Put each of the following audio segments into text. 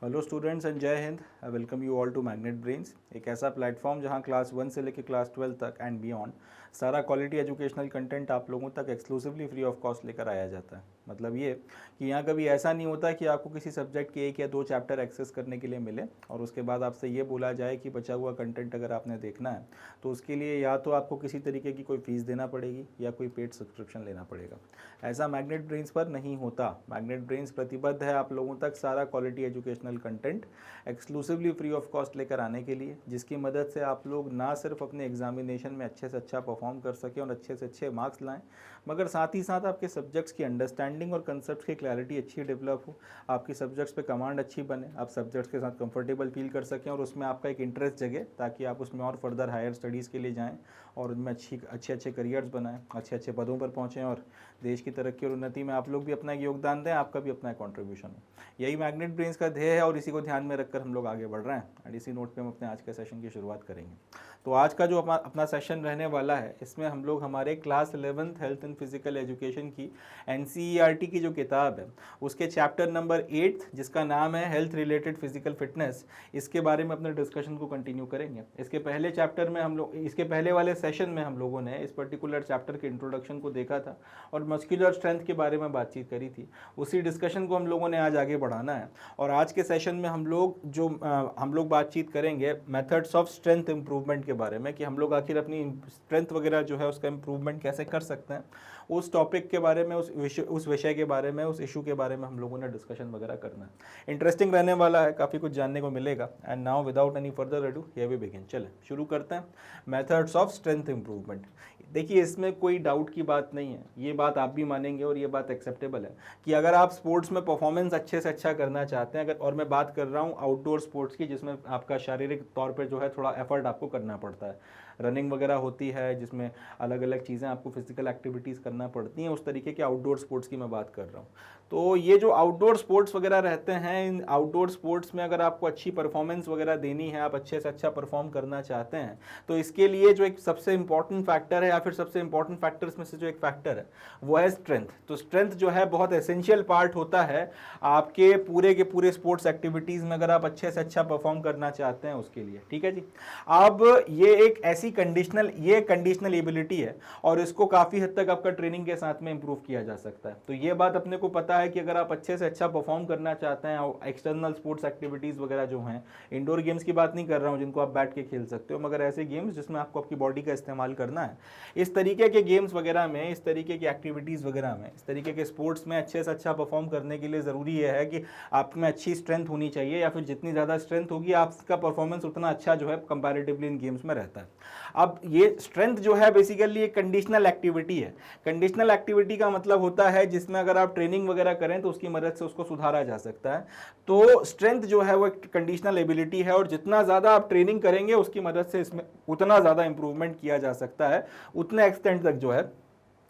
Hello students and जय हिंद। I welcome you all to magnet brains, एक ऐसा प्लेटफॉर्म जहां क्लास 1 से लेकर क्लास 12 तक एंड बियॉन्ड सारा क्वालिटी एजुकेशनल कंटेंट आप लोगों तक एक्सक्लूसिवली फ्री ऑफ कॉस्ट लेकर आया जाता है। मतलब ये कि यहाँ कभी ऐसा नहीं होता कि आपको किसी सब्जेक्ट के 1 या 2 चैप्टर एक्सेस करने के लिए मिले और उसके बाद आपसे ये बोला जाए कि बचा हुआ कंटेंट अगर आपने देखना है तो उसके लिए या तो आपको किसी तरीके की कोई फीस देना पड़ेगी या कोई पेड सब्सक्रिप्शन लेना पड़ेगा। ऐसा मैग्नेट ब्रेन्स पर नहीं होता। मैग्नेट ब्रेन्स प्रतिबद्ध है आप लोगों तक सारा quality educational content exclusively free of cost लेकर आने के लिए, जिसकी मदद से आप लोग ना सिर्फ अपने एग्जामिनेशन में अच्छे से अच्छा परफॉर्म कर सकें और अच्छे से अच्छे मार्क्स लाएं, मगर साथ ही साथ आपके सब्जेक्ट्स की अंडरस्टैंडिंग और कंसेप्ट की क्लैरिटी अच्छी डेवलप हो, आपकी सब्जेक्ट्स पे कमांड अच्छी बने, आप सब्जेक्ट्स के साथ कंफर्टेबल फील कर सकें और उसमें आपका एक इंटरेस्ट जगे ताकि आप उसमें और फर्दर हायर स्टडीज़ के लिए जाएँ और उनमें अच्छे अच्छे करियर्स बनाएं, अच्छे अच्छे पदों पर पहुँचें और देश की तरक्की और उन्नति में आप लोग भी अपना एक योगदान दें, आपका भी अपना कॉन्ट्रीब्यूशन हो। यही मैग्नेट ब्रेन्स का ध्येय है और इसी को ध्यान में रखकर हम लोग आगे बढ़ रहे हैं और इसी नोट पे हम अपने आज के सेशन की शुरुआत करेंगे। तो आज का जो अपना सेशन रहने वाला है, इसमें हम लोग हमारे class 11th health and physical education की NCERT की जो किताब है उसके चैप्टर नंबर 8 जिसका नाम है हेल्थ रिलेटेड फिजिकल फिटनेस, इसके बारे में अपने डिस्कशन को कंटिन्यू करेंगे। इसके पहले चैप्टर में हम लोग, इसके पहले वाले सेशन में हम लोगों ने इस पर्टिकुलर चैप्टर के इंट्रोडक्शन को देखा था और मस्कुलर स्ट्रेंथ के बारे में बातचीत करी थी। उसी डिस्कशन को हम लोगों ने आज आगे बढ़ाना है और आज के सेशन में हम लोग बातचीत करेंगे मेथड्स ऑफ स्ट्रेंथ इंप्रूवमेंट के बारे में, कि हम लोग आखिर अपनी स्ट्रेंथ वगैरह जो है उसका इंप्रूवमेंट कैसे कर सकते हैं। उस टॉपिक के बारे में, उस विषय के बारे में, उस इशू के बारे में हम लोगों ने डिस्कशन वगैरह करना है। इंटरेस्टिंग रहने वाला है, काफ़ी कुछ जानने को मिलेगा। And now without any further ado here we begin. चले शुरू करते हैं मेथड्स ऑफ स्ट्रेंथ इंप्रूवमेंट। देखिए, इसमें कोई डाउट की बात नहीं है, ये बात आप भी मानेंगे और ये बात एक्सेप्टेबल है कि अगर आप स्पोर्ट्स में परफॉर्मेंस अच्छे से अच्छा करना चाहते हैं, अगर, और मैं बात कर रहा हूँ आउटडोर स्पोर्ट्स की जिसमें आपका शारीरिक तौर पे जो है थोड़ा एफर्ट आपको करना पड़ता है, रनिंग वगैरह होती है जिसमें अलग अलग चीज़ें आपको फिजिकल एक्टिविटीज़ करना पड़ती हैं, उस तरीके के आउटडोर स्पोर्ट्स की मैं बात कर रहा हूँ। तो ये जो आउटडोर स्पोर्ट्स वगैरह रहते हैं, इन आउटडोर स्पोर्ट्स में अगर आपको अच्छी परफॉर्मेंस वगैरह देनी है, आप अच्छे से अच्छा परफॉर्म करना चाहते हैं, तो इसके लिए जो एक सबसे इंपॉर्टेंट फैक्टर है या फिर सबसे इंपॉर्टेंट फैक्टर्स में से जो एक फैक्टर है वो है स्ट्रेंथ। तो स्ट्रेंथ जो है बहुत एसेंशियल पार्ट होता है आपके पूरे के पूरे स्पोर्ट्स एक्टिविटीज़ में, अगर आप अच्छे से अच्छा परफॉर्म करना चाहते हैं उसके लिए। ठीक है जी। अब ये एक ऐसी कंडीशनल एबिलिटी है और इसको काफ़ी हद तक आपका ट्रेनिंग के साथ में इंप्रूव किया जा सकता है। तो ये बात अपने को पता है कि अगर आप अच्छे से अच्छा परफॉर्म करना चाहते हैं और एक्सटर्नल स्पोर्ट्स एक्टिविटीज़ वगैरह जो हैं, इंडोर गेम्स की बात नहीं कर रहा हूँ जिनको आप बैठ के खेल सकते हो, मगर ऐसे गेम्स जिसमें आपको आपकी बॉडी का इस्तेमाल करना है, इस तरीके के गेम्स वगैरह में, इस तरीके की एक्टिविटीज़ वगैरह में, इस तरीके के स्पोर्ट्स में अच्छे से अच्छा परफॉर्म करने के लिए ज़रूरी ये है कि आप में अच्छी स्ट्रेंथ होनी चाहिए, या फिर जितनी ज़्यादा स्ट्रेंथ होगी आपका परफॉर्मेंस उतना अच्छा जो है कंपैरेटिवली इन गेम्स में रहता है। अब ये स्ट्रेंथ जो है बेसिकली एक कंडीशनल एक्टिविटी है। कंडीशनल एक्टिविटी का मतलब होता है जिसमें अगर आप ट्रेनिंग वगैरह करें तो उसकी मदद से उसको सुधारा जा सकता है। तो स्ट्रेंथ जो है वो एक कंडीशनल एबिलिटी है और जितना ज़्यादा आप ट्रेनिंग करेंगे उसकी मदद से इसमें उतना ज़्यादा इंप्रूवमेंट किया जा सकता है, उतने एक्सटेंट तक जो है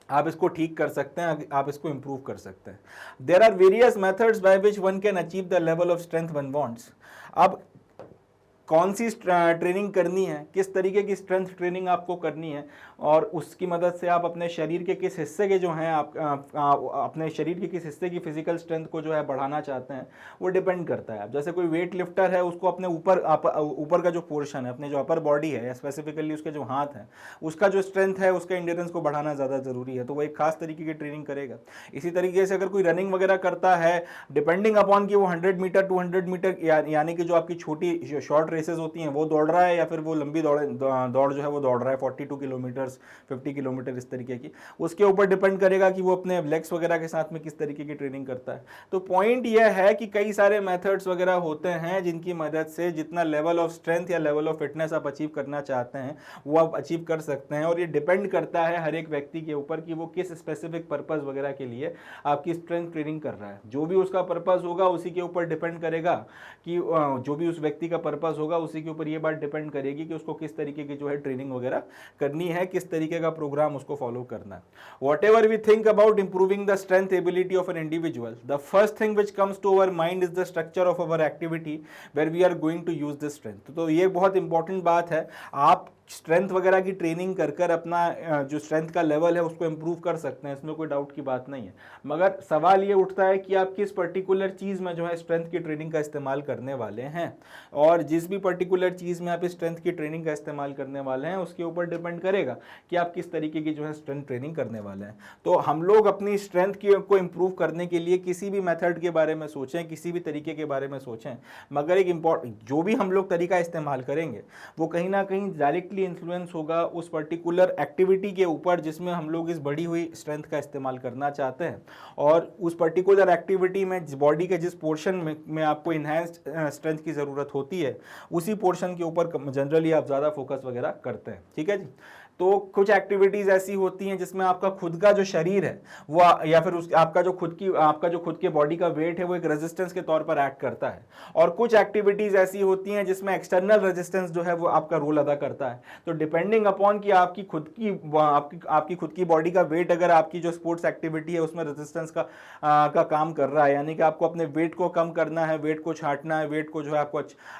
आप इसको ठीक कर सकते हैं, आप इसको इंप्रूव कर सकते हैं। There are various methods by which one can achieve the level of strength one wants. अब कौन सी ट्रेनिंग करनी है, किस तरीके की स्ट्रेंथ ट्रेनिंग आपको करनी है और उसकी मदद से आप अपने शरीर के किस हिस्से के जो हैं अपने शरीर के किस हिस्से की फिजिकल स्ट्रेंथ को जो है बढ़ाना चाहते हैं, वो डिपेंड करता है। अब जैसे कोई वेट लिफ्टर है, उसको अपने ऊपर का जो पोर्शन है, अपने जो अपर बॉडी है, स्पेसिफिकली उसके जो हाथ हैं, उसका जो स्ट्रेंथ है, उसका इंड्योरेंस को बढ़ाना ज़्यादा ज़रूरी है, तो वो एक खास तरीके की ट्रेनिंग करेगा। इसी तरीके से अगर कोई रनिंग वगैरह करता है, डिपेंडिंग अपॉन कि वो 100 मीटर 200 मीटर यानी कि जो आपकी छोटी शॉर्ट रेसेस होती हैं वो दौड़ रहा है, या फिर वो लंबी दौड़ जो है वो दौड़ रहा है 42 किलोमीटर 50 किलोमीटर इस तरीके की, उसके ऊपर डिपेंड करेगा कि वो अपने लेग्स वगैरह के साथ में किस तरीके की ट्रेनिंग करता है। तो पॉइंट ये है कि कई सारे मेथड्स वगैरह होते हैं जिनकी मदद से जितना लेवल ऑफ स्ट्रेंथ या लेवल ऑफ फिटनेस आप अचीव करना चाहते हैं वो आप अचीव कर सकते हैं, और ये डिपेंड करता है हर एक व्यक्ति के ऊपर कि वो किस स्पेसिफिक पर्पज वगैरह के लिए आपकी स्ट्रेंथ ट्रेनिंग कर रहा है। जो भी उसका पर्पज होगा उसी के ऊपर डिपेंड करेगा कि जो भी उस व्यक्ति का पर्पज होगा उसी के ऊपर ये बात डिपेंड करेगी कि उसको किस तरीके की जो है ट्रेनिंग वगैरह करनी है, किस तरीके का प्रोग्राम उसको फॉलो करना है। Whatever we think about improving the strength ability of an individual, the first thing which comes to our mind is the structure of our activity where we are going to use this strength। तो ये बहुत important बात है। आप strength वगैरह की training कर कर अपना जो स्ट्रेंथ का लेवल है उसको इम्प्रूव कर सकते हैं, इसमें कोई डाउट की बात नहीं है। मगर सवाल ये उठता है कि आप किस पर्टिकुलर चीज़ में जो है स्ट्रेंथ की ट्रेनिंग का इस्तेमाल करने वाले हैं, और जिस भी पर्टिकुलर चीज़ में आप स्ट्रेंथ की ट्रेनिंग का इस्तेमाल करने वाले हैं उसके ऊपर डिपेंड करेगा कि आप किस तरीके की जो है स्ट्रेंथ ट्रेनिंग करने वाले हैं। तो हम लोग अपनी स्ट्रेंथ को इम्प्रूव करने के लिए किसी भी मेथड के बारे में सोचें, किसी भी तरीके के बारे में सोचें, मगर एक जो भी हम लोग तरीका इस्तेमाल करेंगे वो कहीं ना कहीं डायरेक्टली इन्फ्लुएंस होगा उस पर्टिकुलर एक्टिविटी के ऊपर जिसमें हम लोग इस बढ़ी हुई स्ट्रेंथ का इस्तेमाल करना चाहते हैं। और उस पर्टिकुलर एक्टिविटी में बॉडी के जिस पोर्शन में आपको इन्हेंस्ड स्ट्रेंथ की ज़रूरत होती है उसी पोर्शन के ऊपर जनरली आप ज़्यादा फोकस वगैरह करते हैं। ठीक है जी। तो कुछ एक्टिविटीज़ ऐसी होती हैं जिसमें आपका खुद का जो शरीर है वो या फिर आपका जो खुद के बॉडी का वेट है वो एक रेजिस्टेंस के तौर पर एक्ट करता है, और कुछ एक्टिविटीज़ ऐसी होती हैं जिसमें एक्सटर्नल रेजिस्टेंस जो है वो आपका रोल अदा करता है। तो डिपेंडिंग अपॉन कि आपकी खुद की बॉडी का वेट अगर आपकी जो स्पोर्ट्स एक्टिविटी है उसमें रेजिस्टेंस का काम कर रहा है, यानी कि आपको अपने वेट को कम करना है, वेट को छांटना है, वेट को जो है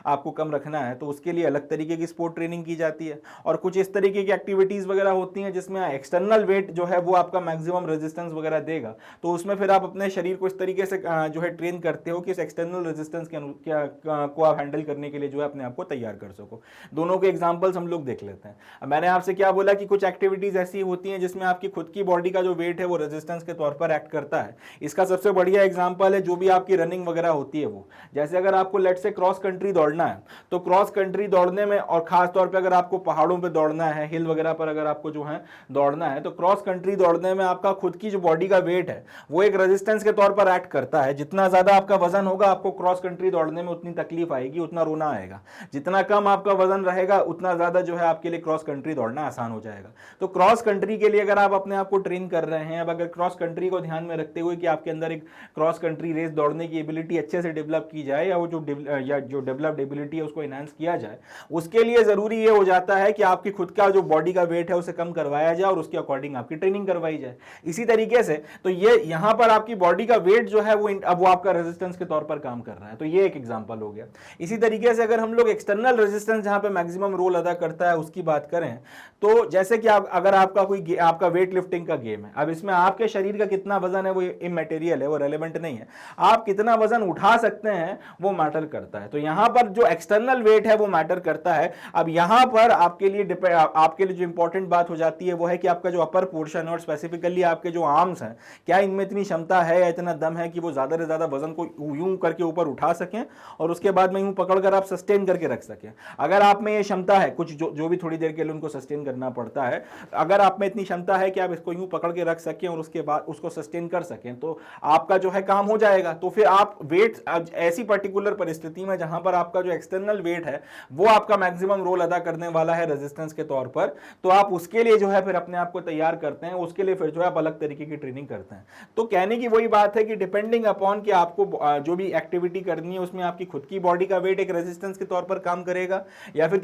आपको कम रखना है, तो उसके लिए अलग तरीके की स्पोर्ट ट्रेनिंग की जाती है। और कुछ इस तरीके की एक्टिविटीज वगैरह होती हैं जिसमें एक्सटर्नल वेट जो है वो आपका मैक्सिमम रेजिस्टेंस वगैरह देगा, तो उसमें फिर आप अपने शरीर को इस तरीके से जो है ट्रेन करते हो कि इस एक्सटर्नल रेजिस्टेंस को आप हैंडल करने के लिए जो है अपने आप को तैयार कर सको। दोनों के एग्जांपल्स हम लोग देख लेते हैं। मैंने आपसे क्या बोला कि कुछ एक्टिविटीज ऐसी होती हैं जिसमें आपकी खुद की बॉडी का जो वेट है वो रेजिस्टेंस के तौर पर एक्ट करता है। इसका सबसे बढ़िया एग्जांपल है जो भी आपकी रनिंग वगैरह होती है वो, जैसे अगर आपको लेट से क्रॉस कंट्री दौड़ना है, तो क्रॉस कंट्री दौड़ने में, और खास तौर पे अगर आपको पहाड़ों पे दौड़ना है, हिल वगैरह पर अगर आपको जो है दौड़ना है, तो क्रॉस कंट्री दौड़ने में आपका खुद की जो बॉडी का वेट है वो एक रेजिस्टेंस के तौर पर एक्ट करता है। जितना ज्यादा आपका वजन होगा आपको क्रॉस कंट्री दौड़ने में उतनी तकलीफ आएगी, उतना रोना आएगा। जितना कम आपका वजन रहेगा उतना ज्यादा जो है आपके लिए क्रॉस कंट्री दौड़ना आसान हो जाएगा। तो क्रॉस कंट्री के लिए अगर आप अपने आप को ट्रेन कर रहे हैं, अब अगर क्रॉस कंट्री को ध्यान में रखते हुए कि आपके अंदर एक क्रॉस कंट्री रेस दौड़ने की एबिलिटी अच्छे से डेवलप की जाए, या वो जो डेवलप्ड एबिलिटी है उसको एनहांस किया जाए, उसके लिए जरूरी ये हो जाता है कि आपकी खुद का जो बॉडी का वेट है उसे कम करवाया जाए और उसके अकॉर्डिंग आपकी ट्रेनिंग करवाई जाए। इसी तरीके से तो ये यहां पर आपकी बॉडी का वेट जो है वो आपका रेजिस्टेंस के तौर पर काम कर रहा है, तो ये एक एग्जांपल हो गया। इसी तरीके से अगर हम लोग एक्सटर्नल रेजिस्टेंस जहां पे मैक्सिमम रोल अदा करता है उसकी बात करें, तो जैसे कि अगर आपका वेट लिफ्टिंग का गेम है, अब इसमें आपके शरीर का कितना वजन है वो इमैटेरियल है, वो रेलेवेंट नहीं है। आप कितना वजन उठा सकते हैं वो मैटर करता है। तो यहां पर जो एक्सटर्नल वेट है वो मैटर करता है। अब यहां पर आपके लिए जो इंपॉर्टेंट बात हो जाती है वो है कि आपका जो अपर पोर्शन है और स्पेसिफिकली आपके जो आर्म्स हैं, क्या इनमें इतनी क्षमता है या इतना दम है कि वो ज्यादा से ज्यादा वजन को यूं करके ऊपर उठा सकें और उसके बाद में यूं पकड़कर आप सस्टेन करके रख सकें। अगर आप में ये क्षमता है, कुछ जो भी थोड़ी देर के लिए उनको सस्टेन करना पड़ता है, अगर आप में इतनी क्षमता है कि आप इसको यूं पकड़ के रख सकें और उसके बाद उसको सस्टेन कर सकें, तो आपका जो है काम हो जाएगा। तो फिर आप वेट ऐसी पर्टिकुलर परिस्थिति में जहां पर आपका जो एक्सटर्नल वेट है वो आपका मैक्सिमम रोल अदा करने वाला है रेजिस्टेंस के तौर पर, तो आप उसके लिए जो है फिर अपने आप को तैयार करते हैं, उसके लिए फिर जो है आप अलग तरीके की ट्रेनिंग करते हैं। तो कहने की वही बात है कि डिपेंडिंग अपॉन कि आपको जो भी एक्टिविटी करनी है उसमें आपकी खुद की बॉडी का वेट एक रेजिस्टेंस के तौर पर काम करेगा या फिर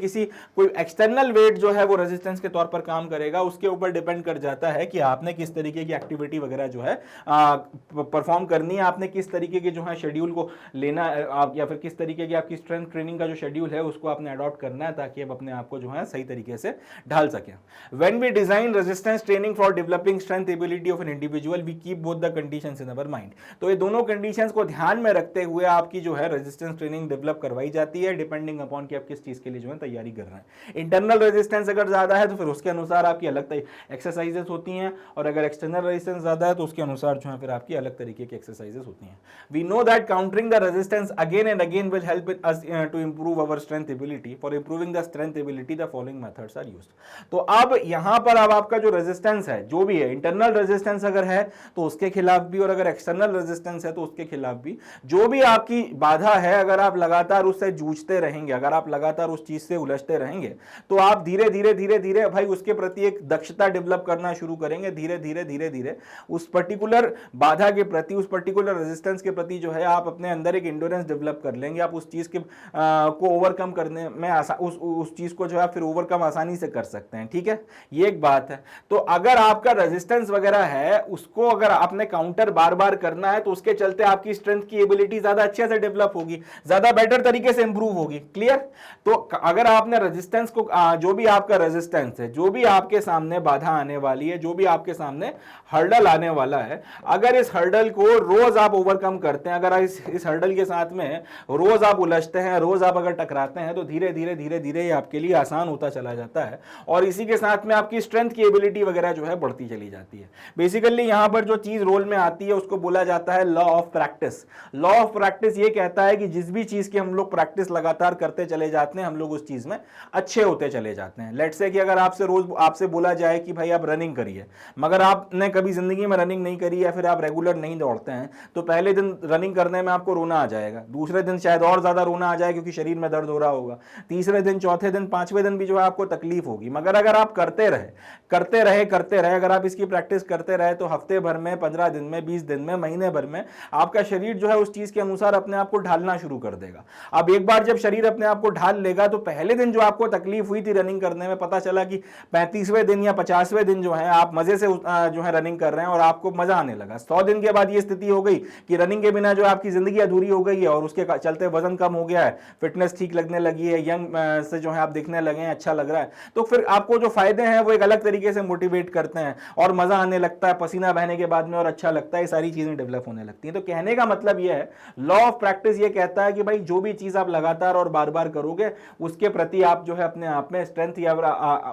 कोई एक्सटर्नल वेट जो है वो रेजिस्टेंस के तौर पर काम करेगा, उसके ऊपर डिपेंड कर जाता है कि आपने किस तरीके की एक्टिविटी वगैरह जो है परफॉर्म करनी है, आपने किस तरीके के जो है शेड्यूल को लेना आप, या फिर किस तरीके की आपकी स्ट्रेंथ ट्रेनिंग का जो शेड्यूल है उसको आपने अडॉप्ट करना है ताकि आप अपने आप को जो है सही तरीके से ढाल सकें। When we design resistance training for developing strength ability of an individual, we keep both the conditions in our mind। तो ये दोनों कंडीशंस को ध्यान में रखते हुए आपकी जो है रेजिस्टेंस ट्रेनिंग डेवलप करवाई जाती है, डिपेंडिंग अपॉन कि आप किस चीज के लिए जो है तैयारी कर रहे हैं। इंटरनल रेजिस्टेंस अगर ज्यादा है तो फिर उसके अनुसार आपकी अलग एक्सरसाइजेस होती हैं, और अगर एक्सटर्नल रेजिस्टेंस ज्यादा है तो उसके अनुसार जो है फिर आपकी अलग तरीके की एक्सरसाइजेस होती हैं। We know that countering the resistance again and again will help us to improve our strength ability. For improving the strength ability the following methods are used. तो अब यहां पर अब आपका जो रेजिस्टेंस है जो भी है, इंटरनल रेजिस्टेंस अगर है तो उसके खिलाफ भी, और अगर एक्सटर्नल रेजिस्टेंस है तो उसके खिलाफ भी, जो भी आपकी बाधा है अगर आप लगातार उससे जूझते रहेंगे, अगर आप लगातार उस चीज से उलझते रहेंगे, तो आप धीरे धीरे धीरे धीरे भाई उसके प्रति एक दक्षता डेवलप करना शुरू करेंगे। धीरे धीरे धीरे धीरे उस पर्टिकुलर बाधा के प्रति, उस पर्टिकुलर रेजिस्टेंस के प्रति जो है आप अपने अंदर एक इंड्योरेंस डेवलप कर लेंगे। आप उस चीज के को ओवरकम करने में उस चीज को जो है फिर ओवरकम आसानी से कर सकते हैं। ठीक है, ये एक बात है। तो अगर आपका रेजिस्टेंस वगैरह है उसको अगर आपने काउंटर बार बार करना है तो उसके चलते आपकी स्ट्रेंथ की एबिलिटी ज्यादा अच्छे से डेवलप होगी, ज्यादा बेटर तरीके से इंप्रूव होगी। क्लियर? तो अगर आपने रेजिस्टेंस को जो भी आपका रेजिस्टेंस है, जो भी आपके सामने बाधा आने वाली है, जो भी आपके सामने हर्डल आने वाला है, अगर इस हर्डल को रोज आप ओवरकम करते हैं, अगर इस हर्डल के साथ में रोज आप उलझते हैं, रोज आप अगर टकराते हैं, तो धीरे धीरे धीरे धीरे ये आपके लिए आसान होता चला जाता है और इसी के साथ में आपकी स्ट्रेंथ की एबिलिटी वगैरह जो है बढ़ती चली जाती है। बेसिकली यहां पर जो चीज रोल में आती है उसको बोला जाता है law of practice. Law of practice ये कहता है कि जिस भी चीज की हम लोग प्रैक्टिस लगातार करते चले जाते हैं, हम लोग उस चीज में अच्छे होते चले जाते हैं। लेट्स से कि अगर आपसे बोला जाए कि भाई आप रनिंग करिए, मगर आपने कभी जिंदगी में रनिंग नहीं करी या फिर आप रेगुलर नहीं दौड़ते हैं, तो पहले दिन रनिंग करने में आपको रोना आ जाएगा, दूसरे दिन शायद और ज्यादा रोना आ जाए क्योंकि शरीर में दर्द हो रहा होगा, तीसरे दिन, चौथे दिन, पांचवें दिन भी जो है आपको तकलीफ होगी। मगर अगर आप करते रहे, अगर आप इसकी प्रैक्टिस करते रहे, तो हफ्ते भर में, 15 दिन में, 20 दिन में, महीने भर में आपका शरीर जो है उस चीज के अनुसार अपने आप को ढालना शुरू कर देगा। अब एक बार जब शरीर अपने आप को ढाल लेगा, तो पहले दिन जो आपको तकलीफ हुई थी रनिंग करने में, पता चला कि 35वें दिन या 50वें दिन जो है आप मजे से जो है रनिंग कर रहे हैं और आपको मजा आने लगा। 100 दिन के बाद ये स्थिति हो गई कि रनिंग के बिना जो आपकी जिंदगी अधूरी हो गई है और उसके चलते वजन कम हो गया है, फिटनेस ठीक लगने लगी है, यंग से जो है आप दिखने लगे हैं, अच्छा लग रहा है, तो फिर आपको जो फायदे हैं वो एक अलग तरीके से मोटिवेट करते हैं और मजा आने लगता है, पसीना बहने के बाद में और अच्छा लगता है, ये सारी चीजें डेवलप होने लगती हैं। तो कहने का मतलब ये है, लॉ ऑफ प्रैक्टिस ये कहता है कि भाई जो भी चीज आप लगातार और बार बार करोगे उसके प्रति आप जो है अपने आप में स्ट्रेंथ या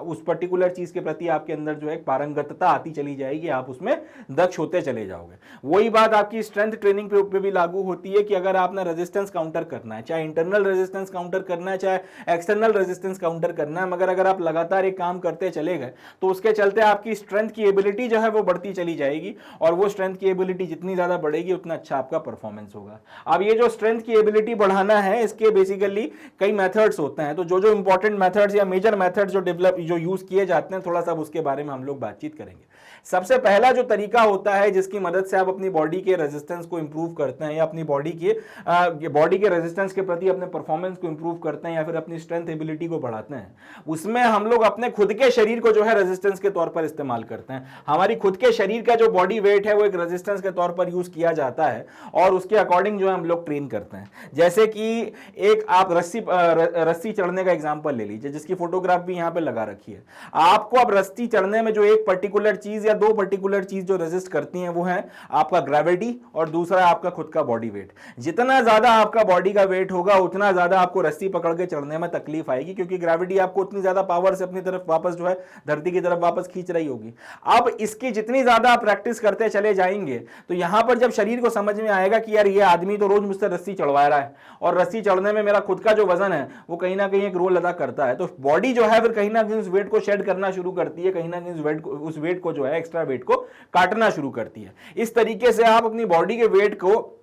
उस पर्टिकुलर चीज के प्रति आपके अंदर जो है पारंगतता आती चली जाएगी, आप उसमें दक्ष होते चले जाओगे। वही बात आपकी स्ट्रेंथ ट्रेनिंग पे भी लागू होती है कि अगर आपने रेजिस्टेंस काउंटर करना है, चाहे इंटरनल रेजिस्टेंस काउंटर करना है, चाहे एक्सटर्नल रेजिस्टेंस काउंटर करना है, मगर अगर आप लगातार एक काम करते चले गए तो उसके चलते आपकी स्ट्रेंथ की एबिलिटी जो है वो बढ़ती चली जाएगी और वो स्ट्रेंथ की एबिलिटी जितनी ज्यादा बढ़ेगी उतना अच्छा आपका परफॉर्मेंस होगा। अब ये जो स्ट्रेंथ की एबिलिटी बढ़ाना है, इसके बेसिकली कई मेथड्स होते हैं। तो जो इंपॉर्टेंट मेथड्स या मेजर मेथड्स जो यूज किए जाते हैं, थोड़ा सा उसके बारे में हम लोग बातचीत करेंगे। सबसे पहला जो तरीका होता है जिसकी मदद से आप अपनी बॉडी के रेजिस्टेंस को इंप्रूव करते हैं या अपनी बॉडी के रेजिस्टेंस के प्रति अपने परफॉर्मेंस को इंप्रूव करते हैं या फिर अपनी स्ट्रेंथ एबिलिटी को बढ़ाते हैं, उसमें हम लोग अपने खुद के शरीर को जो है रेजिस्टेंस के तौर पर इस्तेमाल करते हैं। हमारी खुद के शरीर का जो बॉडी वेट है वो एक रेजिस्टेंस के तौर पर यूज किया जाता है और उसके अकॉर्डिंग जो है हम लोग ट्रेन करते हैं। जैसे कि एक आप रस्सी चढ़ने का एग्जांपल ले लीजिए, जिसकी फोटोग्राफ भी यहां पे लगा रखी है। आपको अब रस्सी चढ़ने में जो एक पर्टिकुलर चीज या दो पर्टिकुलर चीज जो रेजिस्ट करती हैं वो है आपका ग्रेविटी और दूसरा आपका खुद का बॉडी वेट। जितना ज्यादा आपका बॉडी का वेट होगा उतना ज्यादा आपको रस्सी पकड़ के चढ़ने में तकलीफ आएगी, क्योंकि ग्रेविटी आपको उतनी ज्यादा पावर से अपनी तरफ वापस जो है धरती की तरफ वापस खींच रही होगी। अब इसकी जितनी ज्यादा आप प्रैक्टिस करते चले जाएंगे तो यहां पर जब शरीर को समझ में आएगा कि यार ये आदमी तो रोज मुझसे रस्सी चढ़वा रहा है और रस्सी चढ़ने में मेरा खुद का जो वजन है वो कहीं ना कहीं एक रोल अदा करता है, तो बॉडी जो है फिर कहीं ना कहीं उस वेट को शेड करना शुरू करती है, कहीं ना कहीं उस वेट को जो है एक्स्ट्रा वेट को काटना शुरू करती है। इस तरीके से आप अपनी बॉडी के वेट को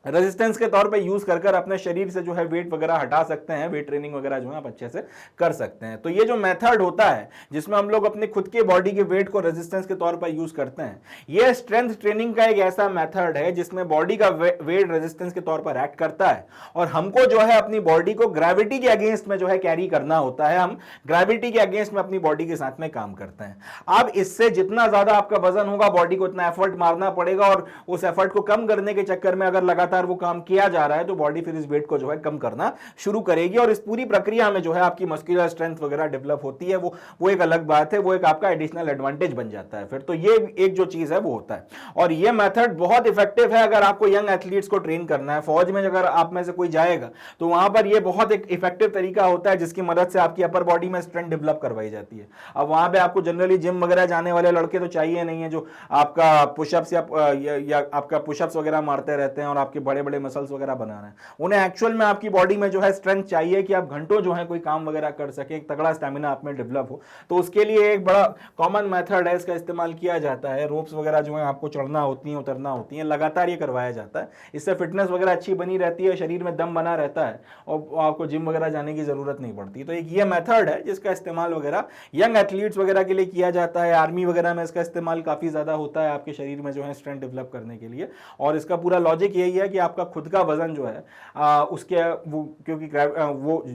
रेजिस्टेंस के तौर पे यूज कर अपने शरीर से जो है वेट वगैरह हटा सकते हैं, वेट ट्रेनिंग वगैरह जो है आप अच्छे से कर सकते हैं। तो ये जो मेथड होता है जिसमें हम लोग अपने खुद के बॉडी के वेट को रेजिस्टेंस के तौर पर यूज करते हैं, ये स्ट्रेंथ ट्रेनिंग का एक ऐसा मेथड है जिसमें बॉडी का वेट रेजिस्टेंस के तौर पर एक्ट करता है और हमको जो है अपनी बॉडी को ग्रेविटी के अगेंस्ट में जो है कैरी करना होता है। हम ग्रेविटी के अगेंस्ट में अपनी बॉडी के साथ में काम करते हैं। अब इससे जितना ज्यादा आपका वजन होगा, बॉडी को उतना एफर्ट मारना पड़ेगा और उस एफर्ट को कम करने के चक्कर में अगर लगातार वो काम किया जा रहा है तो बॉडी फिर इस वेट को जो है कम करना शुरू करेगी और इस पूरी प्रक्रिया में जो है आपकी मस्कुलर स्ट्रेंथ वगैरह डेवलप होती है। वो एक अलग बात है, वो एक आपका एडिशनल एडवांटेज बन जाता है फिर। तो ये एक जो चीज है वो होता है और ये मेथड बहुत इफेक्टिव है अगर आपको यंग एथलीट्स को ट्रेन करना है। फौज में अगर आप में से कोई जाएगा तो वहां पर ये बहुत एक इफेक्टिव तरीका होता है जिसकी मदद से आपकी अपर बॉडी में स्ट्रेंथ डेवलप करवाई जाती है। अब वहां पे आपको जनरली जिम वगैरह जाने वाले लड़के तो चाहिए नहीं है जो आपका पुशअप्स या आपका पुशअप्स वगैरह मारते रहते हैं और आपके बड़े बड़े मसल्स वगैरह बना रहे हैं। उन्हें एक्चुअल में आपकी बॉडी में जो है स्ट्रेंथ चाहिए कि आप घंटों जो है कोई काम वगैरह कर सके, एक तगड़ा स्टैमिना आप में डेवलप हो। तो उसके लिए एक बड़ा कॉमन मेथड है, इसका इस्तेमाल किया जाता है। रोप्स वगैरह जो है आपको चढ़ना होती हैं, उतरना होती हैं, लगातार ये करवाया जाता है। इससे फिटनेस वगैरह अच्छी बनी रहती है, शरीर में दम बना रहता है और आपको जिम वगैरह जाने की जरूरत नहीं पड़ती। तो एक ये मेथड है जिसका इस्तेमाल वगैरह यंग एथलीट्स वगैरह के लिए किया जाता है। आर्मी वगैरह में इसका इस्तेमाल काफी ज्यादा होता है आपके शरीर में जो है स्ट्रेंथ डेवलप करने के लिए। और इसका पूरा लॉजिक यही है है कि आपका खुद का वजन जो है उसके वो क्योंकि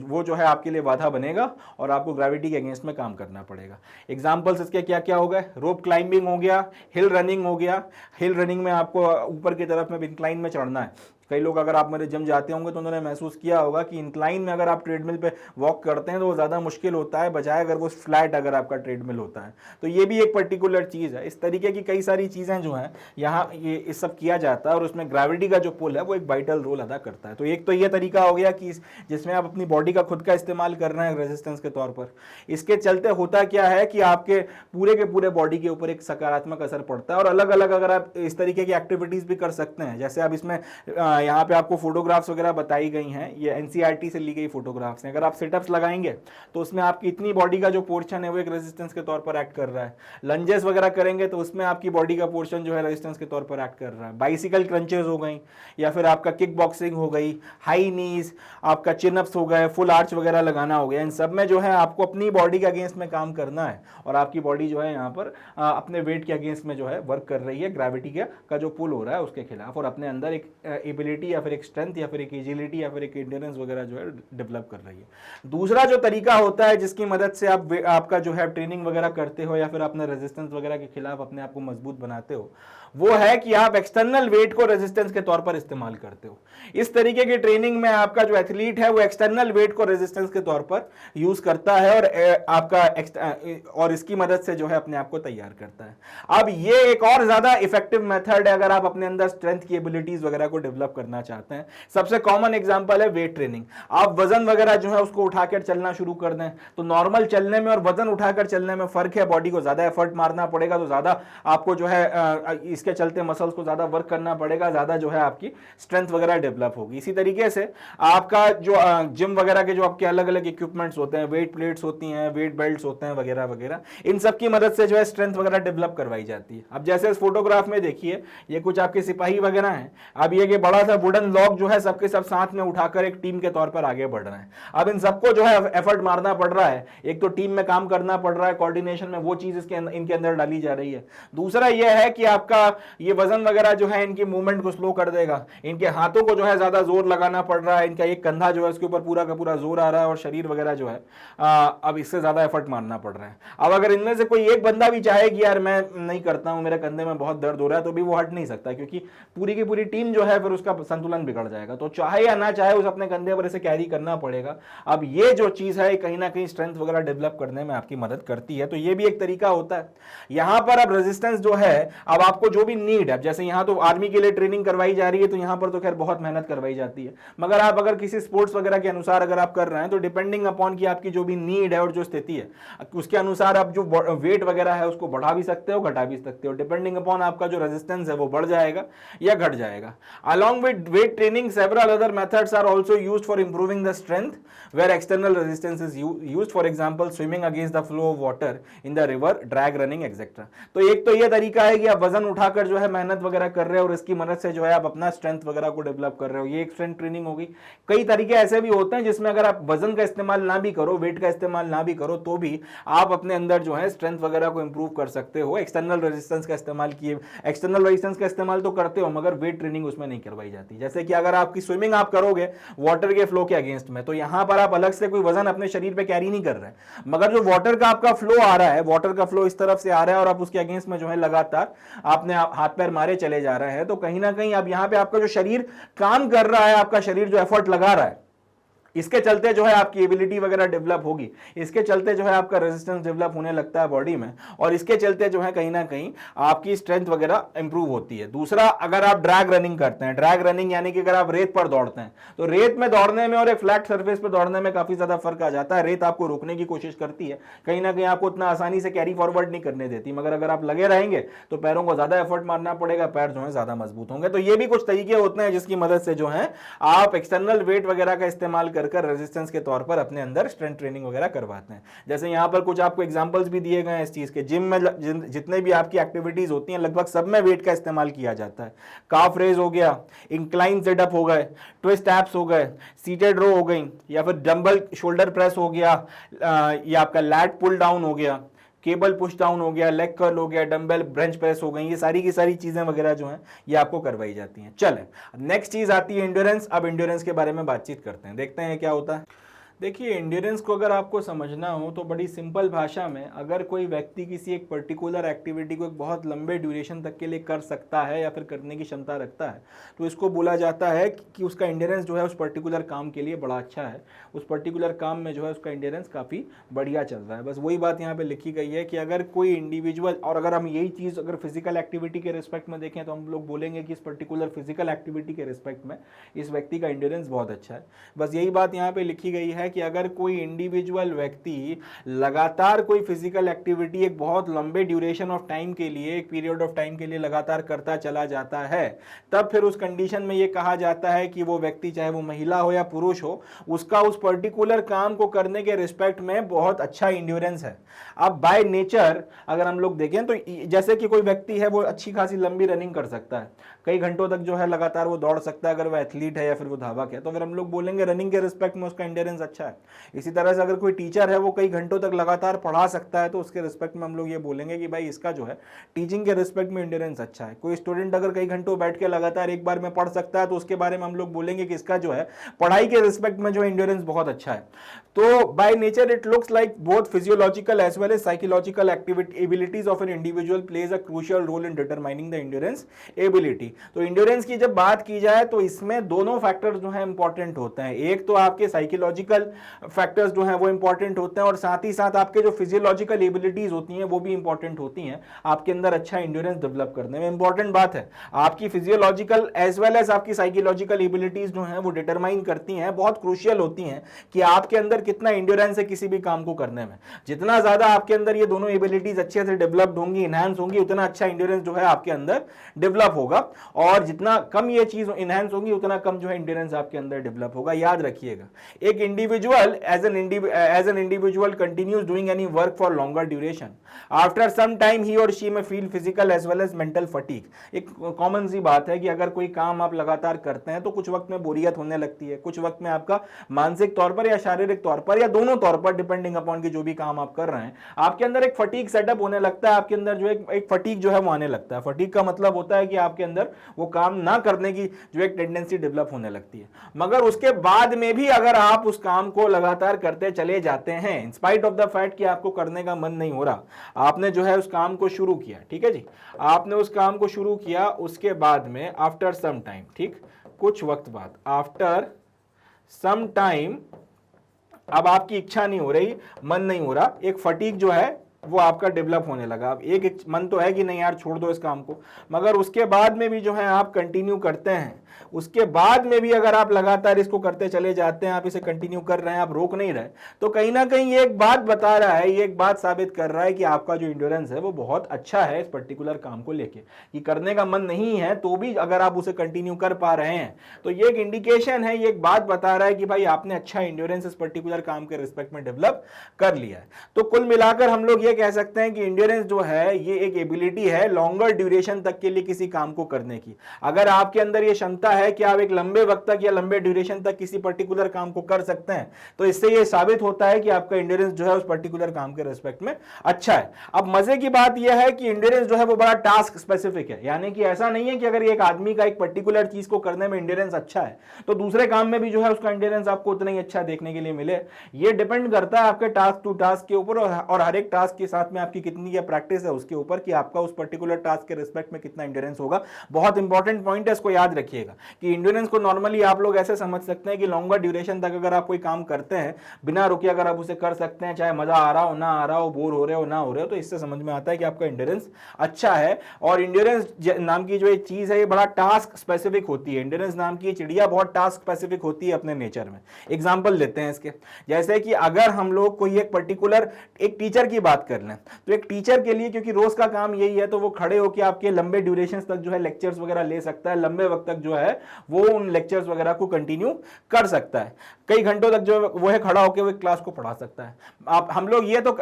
वो जो है आपके लिए बाधा बनेगा और आपको ग्रेविटी के अगेंस्ट में काम करना पड़ेगा। एग्जाम्पल्स इसके क्या क्या हो गए, रोप क्लाइंबिंग हो गया, हिल रनिंग हो गया। हिल रनिंग में आपको ऊपर की तरफ में इंक्लाइन में चढ़ना है। कई लोग अगर आप मेरे जिम जाते होंगे तो उन्होंने महसूस किया होगा कि इंक्लाइन में अगर आप ट्रेडमिल पे वॉक करते हैं तो वो ज़्यादा मुश्किल होता है बजाय अगर वो फ्लैट अगर आपका ट्रेडमिल होता है। तो ये भी एक पर्टिकुलर चीज़ है। इस तरीके की कई सारी चीज़ें जो हैं यहाँ ये सब किया जाता है और उसमें ग्रेविटी का जो पुल है वो एक वाइटल रोल अदा करता है। तो एक तो ये तरीका हो गया कि जिसमें आप अपनी बॉडी का खुद का इस्तेमाल कर रहे हैं रेजिस्टेंस के तौर पर। इसके चलते होता क्या है कि आपके पूरे के पूरे बॉडी के ऊपर एक सकारात्मक असर पड़ता है और अलग अलग अगर आप इस तरीके की एक्टिविटीज़ भी कर सकते हैं। जैसे आप इसमें यहाँ पे आपको फोटोग्राफ्स वगैरह बताई गई हैं, ये एनसीईआरटी से ली गई फोटोग्राफ्स हैं। अगर आप सिटअप्स लगाएंगे तो उसमें आपकी इतनी बॉडी का जो पोर्शन है वो एक रेजिस्टेंस के तौर पर एक्ट कर रहा है। लंजेस वगैरह करेंगे तो उसमें आपकी बॉडी का पोर्शन जो है रेजिस्टेंस के तौर पर एक्ट कर रहा है। बाइसिकल क्रंचेस हो गई या फिर आपका किक बॉक्सिंग हो गई, हाई नीज, आपका चिनअप्स हो गए, फुल आर्च वगैरह लगाना हो गया। इन सब में जो है आपको अपनी बॉडी के अगेंस्ट में काम करना है और आपकी बॉडी जो है यहाँ पर अपने वेट के अगेंस्ट में जो है वर्क कर रही है ग्रेविटी का जो पुल हो रहा है उसके खिलाफ, और अपने अंदर एक एबिलिटी या फिर एक स्ट्रेंथ या फिर एक एजिलिटी या फिर एक एंड्योरेंस वगैरह जो है डेवलप कर रही है। दूसरा जो तरीका होता है जिसकी मदद से आपका जो है ट्रेनिंग वगैरह करते हो या फिर अपने रेजिस्टेंस वगैरह के खिलाफ अपने आप को मजबूत बनाते हो, वो है कि आप एक्सटर्नल वेट को रेजिस्टेंस के तौर पर इस्तेमाल करते हो। इस तरीके की ट्रेनिंग में आपका जो एथलीट है वो एक्सटर्नल वेट को रेजिस्टेंस के तौर पर यूज करता है और इसकी मदद से जो है अपने आप को तैयार करता है। अब ये एक और ज्यादा इफेक्टिव मेथड है अगर आप अपने अंदर स्ट्रेंथ की एबिलिटीज वगैरह को डेवलप करना चाहते हैं। सबसे कॉमन एग्जांपल है वेट ट्रेनिंग। आप वजन वगैरह जो है उसको उठाकर चलना शुरू कर दें तो नॉर्मल चलने में और वजन उठाकर चलने में फर्क है। बॉडी को ज्यादा एफर्ट मारना पड़ेगा तो ज्यादा आपको जो है इसके चलते मसल्स को ज्यादा वर्क करना पड़ेगा, ज्यादा जो है आपकी स्ट्रेंथ वगैरह डेवलप होगी। इसी तरीके से आपका जो जिम वगैरह के जो आपके अलग अलग इक्विपमेंट्स होते हैं, वेट प्लेट्स होती हैं, वेट बेल्ट्स होते हैं वगैरह वगैरह, इन सब की मदद से जो है स्ट्रेंथ वगैरह डेवलप करवाई जाती है। अब जैसे इस फोटोग्राफ में देखिए ये कुछ आपके सिपाही वगैरह हैं। अब ये बड़ा सा वुडन लॉक जो है सबके सब साथ में उठाकर एक टीम के तौर पर आगे बढ़ रहे हैं। अब इन सबको जो है एफर्ट मारना पड़ रहा है। एक तो टीम में काम करना पड़ रहा है, कोऑर्डिनेशन में वो चीज इनके अंदर डाली जा रही है। दूसरा यह है कि आपका ये वजन वगैरह जो है इनकी मूवमेंट को स्लो कर देगा। इनके हाथों को जो है ज्यादा जोर लगाना पड़ रहा है, इनका एक कंधा जो है उसके ऊपर पूरा का पूरा जोर आ रहा है और शरीर वगैरह जो है अब इससे ज्यादा एफर्ट मारना पड़ रहा है। अब अगर इनमें से कोई एक बंदा भी चाहे कि यार मैं नहीं करता हूं, मेरे कंधे में बहुत दर्द हो रहा है, तो भी वो हट नहीं सकता क्योंकि पूरी की पूरी टीम जो है फिर उसका संतुलन बिगड़ जाएगा। तो चाहे या ना चाहे उसे अपने कंधे पर इसे कैरी करना पड़ेगा। अब ये जो चीज है कहीं ना कहीं स्ट्रेंथ वगैरह डेवलप करने में आपकी मदद करती है। तो ये भी एक तरीका होता है। यहां पर अब रेजिस्टेंस जो है, अब आपको जो भी नीड है, जैसे यहां तो आर्मी के लिए ट्रेनिंग करवाई जा रही है तो यहां पर तो खैर बहुत मेहनत करवाई जाती है, मगर आप अगर किसी स्पोर्ट्स वगैरह के अनुसार अगर आप कर रहे हैं तो डिपेंडिंग अपॉन की आपकी जो भी नीड है और जो स्थिति है उसके अनुसार आप जो वेट वगैरह है उसको बढ़ा भी सकते हो, घटा भी सकते हो। डिपेंडिंग अपॉन आपका जो रेजिस्टेंस है वो बढ़ जाएगा या घट जाएगा। Along with weight training several other methods are also used for improving the strength where external resistance is used, for example swimming against the flow of water in the river, drag running etcetera. तो एक तो ये तरीका है कि आप वजन उठाकर जो है मेहनत वगैरह कर रहे हो और इसकी मदद से जो है आप अपना स्ट्रेंथ वगैरह को डेवलप कर रहे हो, ये एक स्ट्रेंथ ट्रेनिंग होगी। कई तरीके ऐसे भी होते हैं जिसमें अगर आप वजन का इस्तेमाल ना भी करो, वेट का इस्तेमाल ना भी करो, तो भी आप अपने अंदर जो है स्ट्रेंथ वगैरह को इंप्रूव कर सकते हो। एक्सटर्नल रेजिस्टेंस का इस्तेमाल किए, एक्सटर्नल रेजिस्टेंस का इस्तेमाल तो करते हो मगर वेट ट्रेनिंग उसमें नहीं करवाई जाती। जैसे कि अगर आपकी स्विमिंग आप करोगे वाटर के फ्लो के अगेंस्ट में, तो यहां पर आप अलग से कोई वजन अपने शरीर पे कैरी नहीं कर रहे, मगर जो वाटर का आपका फ्लो आ रहा है, वाटर का फ्लो इस तरफ से आ रहा है और आप उसके अगेंस्ट में जो है लगातार आपने हाथ पैर मारे चले जा रहे हैं, तो कहीं ना कहीं अब यहां पे आपका जो शरीर काम कर रहा है, आपका शरीर जो एफर्ट लगा रहा है, इसके चलते जो है आपकी एबिलिटी वगैरह डेवलप होगी, इसके चलते जो है आपका रेजिस्टेंस डेवलप होने लगता है बॉडी में, और इसके चलते जो है कहीं ना कहीं आपकी स्ट्रेंथ वगैरह इंप्रूव होती है। दूसरा, अगर आप ड्रैग रनिंग करते हैं, ड्रैग रनिंग यानी कि अगर आप रेत पर दौड़ते हैं, तो रेत में दौड़ने में और एक फ्लैट सर्फेस पर दौड़ने में काफी ज्यादा फर्क आ जाता है। रेत आपको रोकने की कोशिश करती है, कहीं ना कहीं आपको उतना आसानी से कैरी फॉरवर्ड नहीं करने देती, मगर अगर आप लगे रहेंगे तो पैरों को ज्यादा एफर्ट मारना पड़ेगा, पैर जो है ज्यादा मजबूत होंगे। तो ये भी कुछ तरीके होते हैं जिसकी मदद से जो है आप एक्सटर्नल वेट वगैरह का इस्तेमाल कर रेजिस्टेंस के तौर पर अपने अंदर स्ट्रेंथ ट्रेनिंग वगैरह करवाते हैं। जैसे यहां पर कुछ आपको एग्जांपल्स भी दिए गए हैं इस चीज के। जिम में जितने भी आपकी एक्टिविटीज होती हैं लगभग सब में वेट का इस्तेमाल किया जाता है। काफ रेज हो गया, इंक्लाइन सेटअप हो गए, ट्विस्ट एप्स हो गए, सीटेड रो हो गई, या फिर डंबल शोल्डर प्रेस हो गया, या आपका लैट पुल डाउन हो गया, केबल पुश डाउन हो गया, लेग कर्ल हो गया, डंबल बेंच प्रेस हो गई, ये सारी की सारी चीजें वगैरह जो हैं ये आपको करवाई जाती हैं। चलें, नेक्स्ट चीज आती है एंड्योरेंस। अब एंड्योरेंस के बारे में बातचीत करते हैं, देखते हैं क्या होता है। देखिए, एंड्योरेंस को अगर आपको समझना हो तो बड़ी सिंपल भाषा में, अगर कोई व्यक्ति किसी एक पर्टिकुलर एक्टिविटी को एक बहुत लंबे ड्यूरेशन तक के लिए कर सकता है या फिर करने की क्षमता रखता है, तो इसको बोला जाता है कि उसका एंड्योरेंस जो है उस पर्टिकुलर काम के लिए बड़ा अच्छा है, उस पर्टिकुलर काम में जो है उसका एंड्योरेंस काफ़ी बढ़िया चल रहा है। बस वही बात यहाँ पर लिखी गई है कि अगर कोई इंडिविजुअल, और अगर हम यही चीज़ अगर फिजिकल एक्टिविटी के रिस्पेक्ट में देखें तो हम लोग बोलेंगे कि इस पर्टिकुलर फिजिकल एक्टिविटी के रिस्पेक्ट में इस व्यक्ति का एंड्योरेंस बहुत अच्छा है। बस यही बात यहाँ पे लिखी गई है कि अगर कोई इंडिविजुअल व्यक्ति लगातार कोई फिजिकल एक्टिविटी एक बहुत लंबे ड्यूरेशन ऑफ टाइम के लिए, एक पीरियड ऑफ टाइम के लिए लगातार करता चला जाता है, तब फिर उस कंडीशन में ये कहा जाता है कि वो व्यक्ति, चाहे वो महिला हो या पुरुष हो, उसका उस पर्टिकुलर काम को करने के रिस्पेक्ट में बहुत अच्छा इंड्योरेंस है। अब बाय नेचर अगर हम लोग देखें तो जैसे कि कोई व्यक्ति है वो अच्छी खासी लंबी रनिंग कर सकता है, कई घंटों तक जो है लगातार वो दौड़ सकता है, अगर वो एथलीट है या फिर वो धावक है, तो फिर हम लोग बोलेंगे रनिंग के रिस्पेक्ट में उसका एंड्योरेंस अच्छा है। इसी तरह से अगर कोई टीचर है वो कई घंटों तक लगातार पढ़ा सकता है, तो उसके रिस्पेक्ट में हम लोग ये बोलेंगे कि भाई इसका जो है टीचिंग के रिस्पेक्ट में एंड्योरेंस अच्छा है। कोई स्टूडेंट अगर कई घंटों बैठ के लगातार एक बार में पढ़ सकता है, तो उसके बारे में हम लोग बोलेंगे कि इसका जो है पढ़ाई के रिस्पेक्ट में जो एंड्योरेंस बहुत अच्छा है। तो by nature it looks like both physiological as well as psychological abilities of an individual plays a crucial role in determining the endurance ability. तो एंड्योरेंस की जब बात की जाए तो इसमें दोनों फैक्टर्स जो है इंपॉर्टेंट होते हैं। एक तो आपके साइकोलॉजिकल फैक्टर्स जो हैं वो इंपॉर्टेंट होते हैं, और साथ ही साथ आपके जो फिजियोलॉजिकल एबिलिटीज होती हैं वो भी इंपॉर्टेंट होती हैं आपके अंदर अच्छा एंड्योरेंस डेवलप करने में। इंपॉर्टेंट बात है, आपकी फिजियोलॉजिकल एज वेल एज आपकी साइकोलॉजिकल एबिलिटीज जो हैं वो डिटरमाइन करती हैं, बहुत क्रूशियल होती हैं कि आपके अंदर कितना एंड्योरेंस है किसी भी काम को करने में। जितना ज्यादा आपके अंदर ये दोनों एबिलिटीज अच्छे से डेवलप्ड होंगी, इनहैंस होंगी, उतना अच्छा एंड्योरेंस जो है आपके अंदर डेवलप होगा, और जितना कम ये चीज इनहैंस होगी उतना कम जो है एंड्योरेंस आपके अंदर डेवलप होगा। याद रखिएगा, एक individual as an individual continues doing any work for longer duration, after some time he और she may feel physical as well as mental fatigue. एक कॉमन सी बात है कि अगर कोई काम आप लगातार करते हैं तो कुछ वक्त में बोरियत होने लगती है, कुछ वक्त में आपका मानसिक तौर पर या शारीरिक तौर पर या दोनों तौर पर, डिपेंडिंग अपॉन कि जो भी काम आप कर रहे हैं, आपके अंदर एक फटीग सेटअप होने लगता है, आपके अंदर जो एक फटीग जो है वो आने लगता है। फटीग का मतलब होता है कि आपके अंदर वो काम ना करने की जो एक टेंडेंसी डेवलप होने लगती है। मगर उसके बाद में भी अगर आप उस काम को लगातार करते चले जाते हैं, in spite of the fact कि आपको करने का मन नहीं हो रहा, आपने जो है उस काम को शुरू किया, ठीक है जी, आपने उस काम को शुरू किया, उसके बाद में आफ्टर सम टाइम, ठीक, कुछ वक्त बाद, आफ्टर सम टाइम, अब आपकी इच्छा नहीं हो रही, मन नहीं हो रहा, एक फटीग जो है वो आपका डेवलप होने लगा। अब एक मन तो है कि नहीं यार छोड़ दो इस काम को, मगर उसके बाद में भी जो है आप कंटिन्यू करते हैं, उसके बाद में भी अगर आप लगातार इसको करते चले जाते हैं, आप इसे कंटिन्यू कर रहे हैं, आप रोक नहीं रहे, तो कहीं ना कहीं ये एक बात बता रहा है, ये एक बात साबित कर रहा है कि आपका जो इंड्योरेंस है वो बहुत अच्छा है इस पर्टिकुलर काम को लेके, कि करने का मन नहीं है तो भी अगर आप उसे कंटिन्यू कर पा रहे हैं, तो ये एक इंडिकेशन है, ये एक बात बता रहा है कि भाई आपने अच्छा इंड्योरेंस इस पर्टिकुलर काम के रिस्पेक्ट में डेवलप कर लिया है। तो कुल मिलाकर हम लोग ये कह सकते हैं कि इंड्योरेंस जो है ये एक एबिलिटी है लॉन्गर ड्यूरेशन तक के लिए किसी काम को करने की। अगर आपके अंदर ये क्षमता है कि आप एक लंबे वक्त तक या लंबे ड्यूरेशन तक किसी पर्टिकुलर काम को कर सकते हैं, तो इससे ये साबित होता है कि आपका इंड्योरेंस जो है उस पर्टिकुलर काम के रिस्पेक्ट में अच्छा है। अब मजे की बात यह है कि इंड्योरेंस जो है वो बड़ा टास्क स्पेसिफिक है, यानी कि ऐसा नहीं है कि अगर एक आदमी का एक पर्टिकुलर चीज को करने में इंड्योरेंस अच्छा है तो दूसरे काम में भी जो है उसका इंड्योरेंस आपको उतना ही अच्छा देखने के लिए मिले। ये डिपेंड करता है आपके टास्क टू टास्क के ऊपर, और हर एक टास्क के साथ में आपकी कितनी प्रैक्टिस है उसके ऊपर, कि आपका उस पर्टिकुलर टास्क के रिस्पेक्ट में कितना इंड्योरेंस होगा। बहुत इंपॉर्टेंट पॉइंट है, इसको याद रखिएगा कि इंड्योरेंस को नॉर्मली आप लोग ऐसे समझ सकते हैं कि लॉन्गर ड्यूरेशन तक अगर आप कोई काम करते हैं बिना रुके, अगर आप उसे कर सकते हैं, चाहे मजा आ रहा हो ना आ रहा हो, बोर हो रहे हो ना हो रहे हो, तो इससे समझ में आता है कि आपका इंड्योरेंस अच्छा है। और इंड्योरेंस नाम की जो एक चीज है ये बड़ा टास्क स्पेसिफिक होती है। इंड्योरेंस नाम की चिड़िया बहुत टास्क स्पेसिफिक होती है अपने नेचर में। एग्जाम्पल लेते हैं इसके, जैसे कि अगर हम लोग कोई एक पर्टिकुलर एक टीचर की बात कर लें, तो एक टीचर के लिए क्योंकि रोज का काम यही है, तो वो खड़े होकर आपके लंबे ड्यूरेशन तक जो है लेक्चर्स वगैरह ले सकता है, लंबे वक्त तक जो है है वो उन लेक्चर्स वगैरह को कंटिन्यू कर सकता है, कई घंटों तक जो वो है खड़ा होकर वो क्लास को पढ़ा सकता है। आप हम लोग ये तो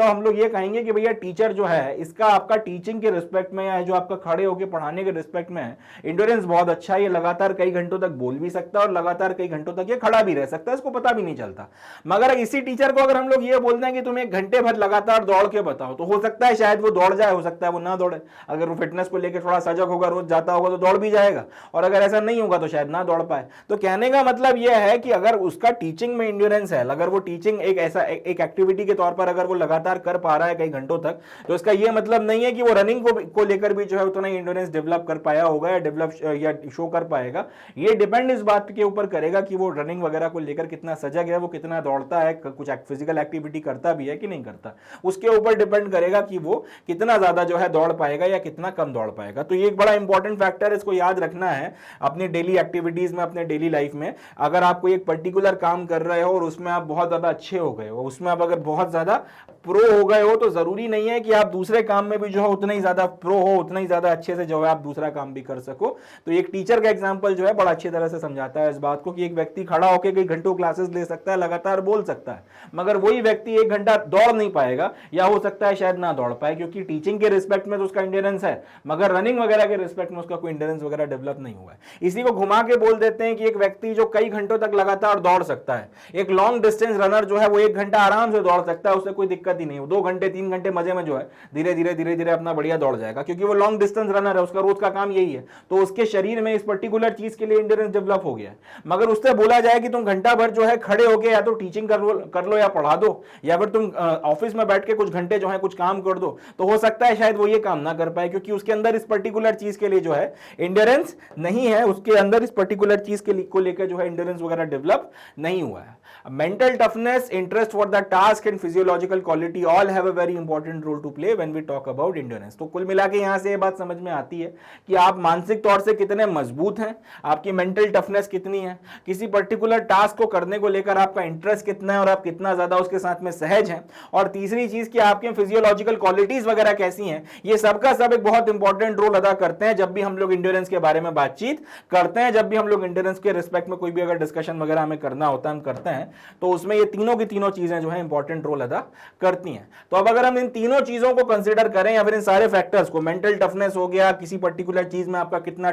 हम लोग ये कहेंगे कि भैया टीचर जो है इसका आपका टीचिंग के रिस्पेक्ट में या जो आपका खड़े होकर पढ़ाने के रिस्पेक्ट में है, इंड्योरेंस बहुत अच्छा है, ये लगातार कई घंटों तक बोल भी सकता है और लगातार कई घंटों तक ये खड़ा भी रह सकता है, इसको पता भी नहीं चलता। मगर इसी टीचर को अगर हम लोग ये बोलते हैं कि तुम 1 घंटे भर लगातार दौड़ के बताओ, तो हो सकता है शायद वो दौड़ जाए, हो सकता है वो ना दौड़े। अगर वो फिटनेस को लेकर थोड़ा सजग होगा, रोज जाता होगा, तो दौड़ भी जाएगा, और अगर ऐसा नहीं होगा तो शायद ना दौड़ पाए। तो कहने का मतलब यह है कि अगर उसका टीचिंग में इंड्योरेंस है, अगर वो टीचिंग एक ऐसा एक एक्टिविटी के तौर पर अगर वो लगातार कर पा रहा है कई घंटों तक, तो इसका यह मतलब नहीं है कि वो रनिंग को लेकर भी जो है उतना इंड्योरेंस डेवलप कर पाया होगा या डेवलप या शो कर पाएगा। ये डिपेंड इस बात के ऊपर करेगा कि वो रनिंग वगैरह को लेकर कितना सजग है, वो कितना दौड़ता है, कुछ फिजिकल एक्टिविटी करता भी है कि नहीं करता, उसके ऊपर डिपेंड करेगा कि वो कितना ज्यादा जो है दौड़ पाएगा या कितना कम दौड़ पाएगा। तो ये एक बड़ा इंपॉर्टेंट फैक्टर है, इसको याद रखना है अपनी डेली एक्टिविटीज में, अपने डेली लाइफ में। अगर आप कोई एक पर्टिकुलर काम कर रहे हो और उसमें आप बहुत ज्यादा अच्छे हो गए हो, उसमें आप अगर बहुत ज्यादा प्रो हो गए हो, तो जरूरी नहीं है कि आप दूसरे काम में भी जो है उतना ही ज्यादा प्रो हो, उतना ही ज्यादा अच्छे से जो है आप दूसरा काम भी कर सको। तो एक टीचर का एग्जांपल जो है बड़ा अच्छी तरह से समझाता है इस बात को कि एक व्यक्ति खड़ा होकर कई घंटों क्लासेस ले सकता है, लगातार बोल सकता है, मगर वही व्यक्ति 1 घंटा दौड़ नहीं पाएगा, या हो सकता है शायद ना दौड़ पाए, क्योंकि टीचिंग के रिस्पेक्ट में तो उसका इंड्योरेंस है, मगर रनिंग वगैरह के रिस्पेक्ट में उसका कोई इंड्योरेंस वगैरह डेवलप नहीं हुआ है। इसी को घुमा के बोल देते हैं कि एक व्यक्ति जो कई घंटों तक लगातार दौड़ सकता है, एक लॉन्ग डिस्टेंस रनर जो है वो 1 घंटा आराम से दौड़ सकता है, उससे कोई दिक्कत ही नहीं हो, 2 घंटे 3 घंटे मजे में जो है धीरे धीरे अपना बढ़िया दौड़ जाएगा, क्योंकि वो लॉन्ग डिस्टेंस रनर है, उसका रोज का काम यही है, तो उसके शरीर में इस पर्टिकुलर चीज के लिए इंड्योरेंस डेवलप हो गया है। मगर उससे बोला जाए कि तुम घंटा भर जो है खड़े होके या तो टीचिंग कर लो या पढ़ा दो, या फिर तुम ऑफिस में बैठ के कुछ घंटे जो है कुछ काम कर दो, तो हो सकता है शायद वो ये काम ना कर पाए, क्योंकि उसके अंदर इस पर्टिकुलर चीज के लिए जो है इंड्योरेंस नहीं है, उसके अंदर इस पर्टिकुलर चीज को लेकर जो है इंड्योरेंस वगैरह डेवलप नहीं हुआ है। Mental toughness, interest for the task and physiological quality all have a very important role to play when we talk about endurance. तो कुल मिला के यहां से ये बात समझ में आती है कि आप मानसिक तौर से कितने मजबूत हैं, आपकी मेंटल टफनेस कितनी है, किसी पर्टिकुलर टास्क को करने को लेकर आपका इंटरेस्ट कितना है और आप कितना ज्यादा उसके साथ में सहज हैं, और तीसरी चीज कि आपकी फिजियोलॉजिकल क्वालिटीज वगैरह कैसी हैं। ये सबका सब एक बहुत इंपॉर्टेंट रोल अदा करते हैं जब भी हम लोग इंड्योरेंस के बारे में बातचीत करते हैं, जब भी हम लोग इंड्योरेंस के रिस्पेक्ट में कोई भी अगर डिस्कशन वगैरह हमें करना होता है, हम करते हैं, तो उसमें ये तीनों की तीनों चीजें जो है इंपॉर्टेंट रोल अदा करती हैं। तो अब अगर हम इन तीनों चीजों को कंसीडर करें, या फिर इन सारे फैक्टर्स को, मेंटल टफनेस हो गया, किसी पर्टिकुलर चीज में आपका कितना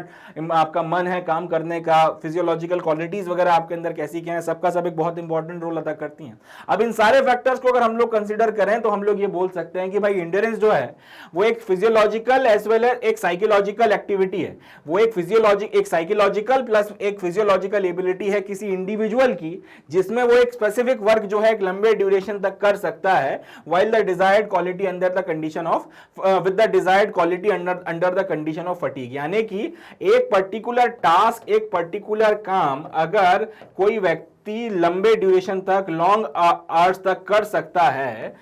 आपका मन है काम करने का, फिजियोलॉजिकल क्वालिटीज वगैरह आपके अंदर कैसी क्या है, सबका सब एक बहुत इंपॉर्टेंट रोल अदा करती हैं। अब इन सारे फैक्टर्स को अगर हम लोग कंसीडर करें तो हम लोग ये बोल सकते हैं कि भाई इंड्योरेंस जो है वो एक फिजियोलॉजिकल एज वेल एज एक साइकोलॉजिकल एक्टिविटी है, वो एक साइकोलॉजिकल प्लस एक फिजियोलॉजिकल एबिलिटी है किसी इंडिविजुअल की, जिसमें वो एक स्पेसिफिक वर्क जो है एक लंबे ड्यूरेशन तक कर सकता है, while the desired quality under the condition of with the desired quality under the condition of fatigue। यानी कि एक पर्टिकुलर टास्क, एक पर्टिकुलर काम अगर कोई व्यक्ति लंबे ड्यूरेशन तक, लॉन्ग आवर्स तक कर सकता है,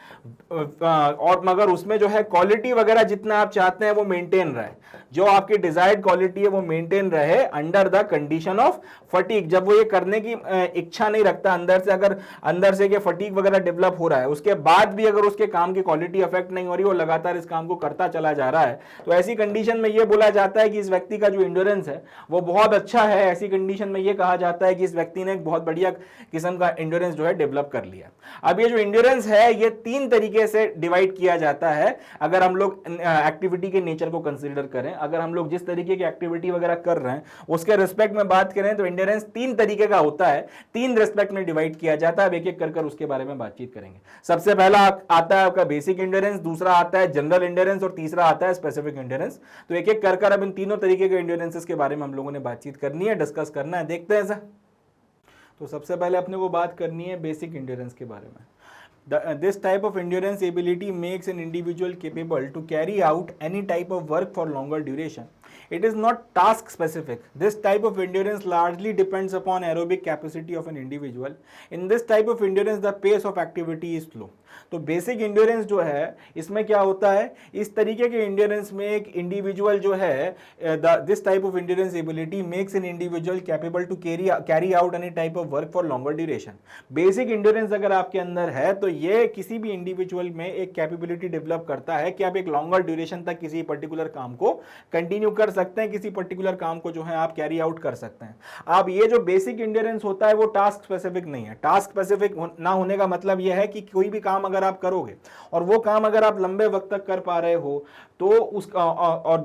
और मगर उसमें जो है क्वालिटी वगैरह जितना आप चाहते हैं वो मेंटेन रहे, जो आपकी डिजायर्ड क्वालिटी है वो मेंटेन रहे under the condition of fatigue. जब वो ये करने की इच्छा नहीं रखता अंदर से, अगर अंदर से फटीग वगैरह डेवलप हो रहा है, उसके बाद भी अगर उसके काम की क्वालिटी अफेक्ट नहीं हो रही, वो लगातार इस काम को करता चला जा रहा है, तो ऐसी कंडीशन में ये बोला जाता है कि इस व्यक्ति का जो इंड्योरेंस है वो बहुत अच्छा है। ऐसी कंडीशन में ये कहा जाता है कि इस व्यक्ति ने एक बहुत बढ़िया किस्म का इंड्योरेंस जो है डेवलप कर लिया। अब ये जो इंड्योरेंस है ये 3 तरीके से डिवाइड किया जाता है अगर हम लोग एक्टिविटी के नेचर को कंसीडर करें। अगर हम लोग जिस तरीके की एक्टिविटी वगैरह कर रहे हैं उसके रिस्पेक्ट में बात करें तो इंड्योरेंस 3 तरीके का होता है, 3 रिस्पेक्ट में डिवाइड किया जाता है। अब एक एक कर उसके बारे में बातचीत करेंगे। सबसे पहला आता है आपका बेसिक इंड्योरेंस, दूसरा आता है जनरल इंड्योरेंस और तीसरा आता है स्पेसिफिक इंड्योरेंस। तो एक एक कर अब इन तीनों तरीके के इंड्योरेंसेस के बारे में हम लोगों ने बातचीत करनी है, डिस्कस करना है। देखते हैं सर। तो सबसे पहले अपने को बात करनी है बेसिक इंड्योरेंस के बारे में। This type of endurance ability makes an individual capable to carry out any type of work for longer duration. It is not task specific. This type of endurance largely depends upon aerobic capacity of an individual. In this type of endurance, the pace of activity is slow. तो basic endurance जो है इसमें क्या होता है, इस तरीके के इंड्योरेंस में एक इंडिविजुअल जो है this type of endurance ability makes an individual capable to carry out any type of work for longer duration. Basic endurance अगर आपके अंदर है तो ये किसी भी इंडिविजुअल में एक कैपेबिलिटी डेवलप करता है कि आप एक लॉन्गर ड्यूरेशन तक किसी पर्टिकुलर काम को कंटिन्यू कर सकते हैं, किसी पर्टिकुलर काम को जो है आप कैरी आउट कर सकते हैं। अब ये जो बेसिक इंड्योरेंस होता है वो टास्क स्पेसिफिक नहीं है। टास्क स्पेसिफिक ना होने का मतलब यह है कि कोई भी काम अगर आप करोगे और वो काम अगर आप लंबे वक्त तक कर पा रहे हो तो उसका और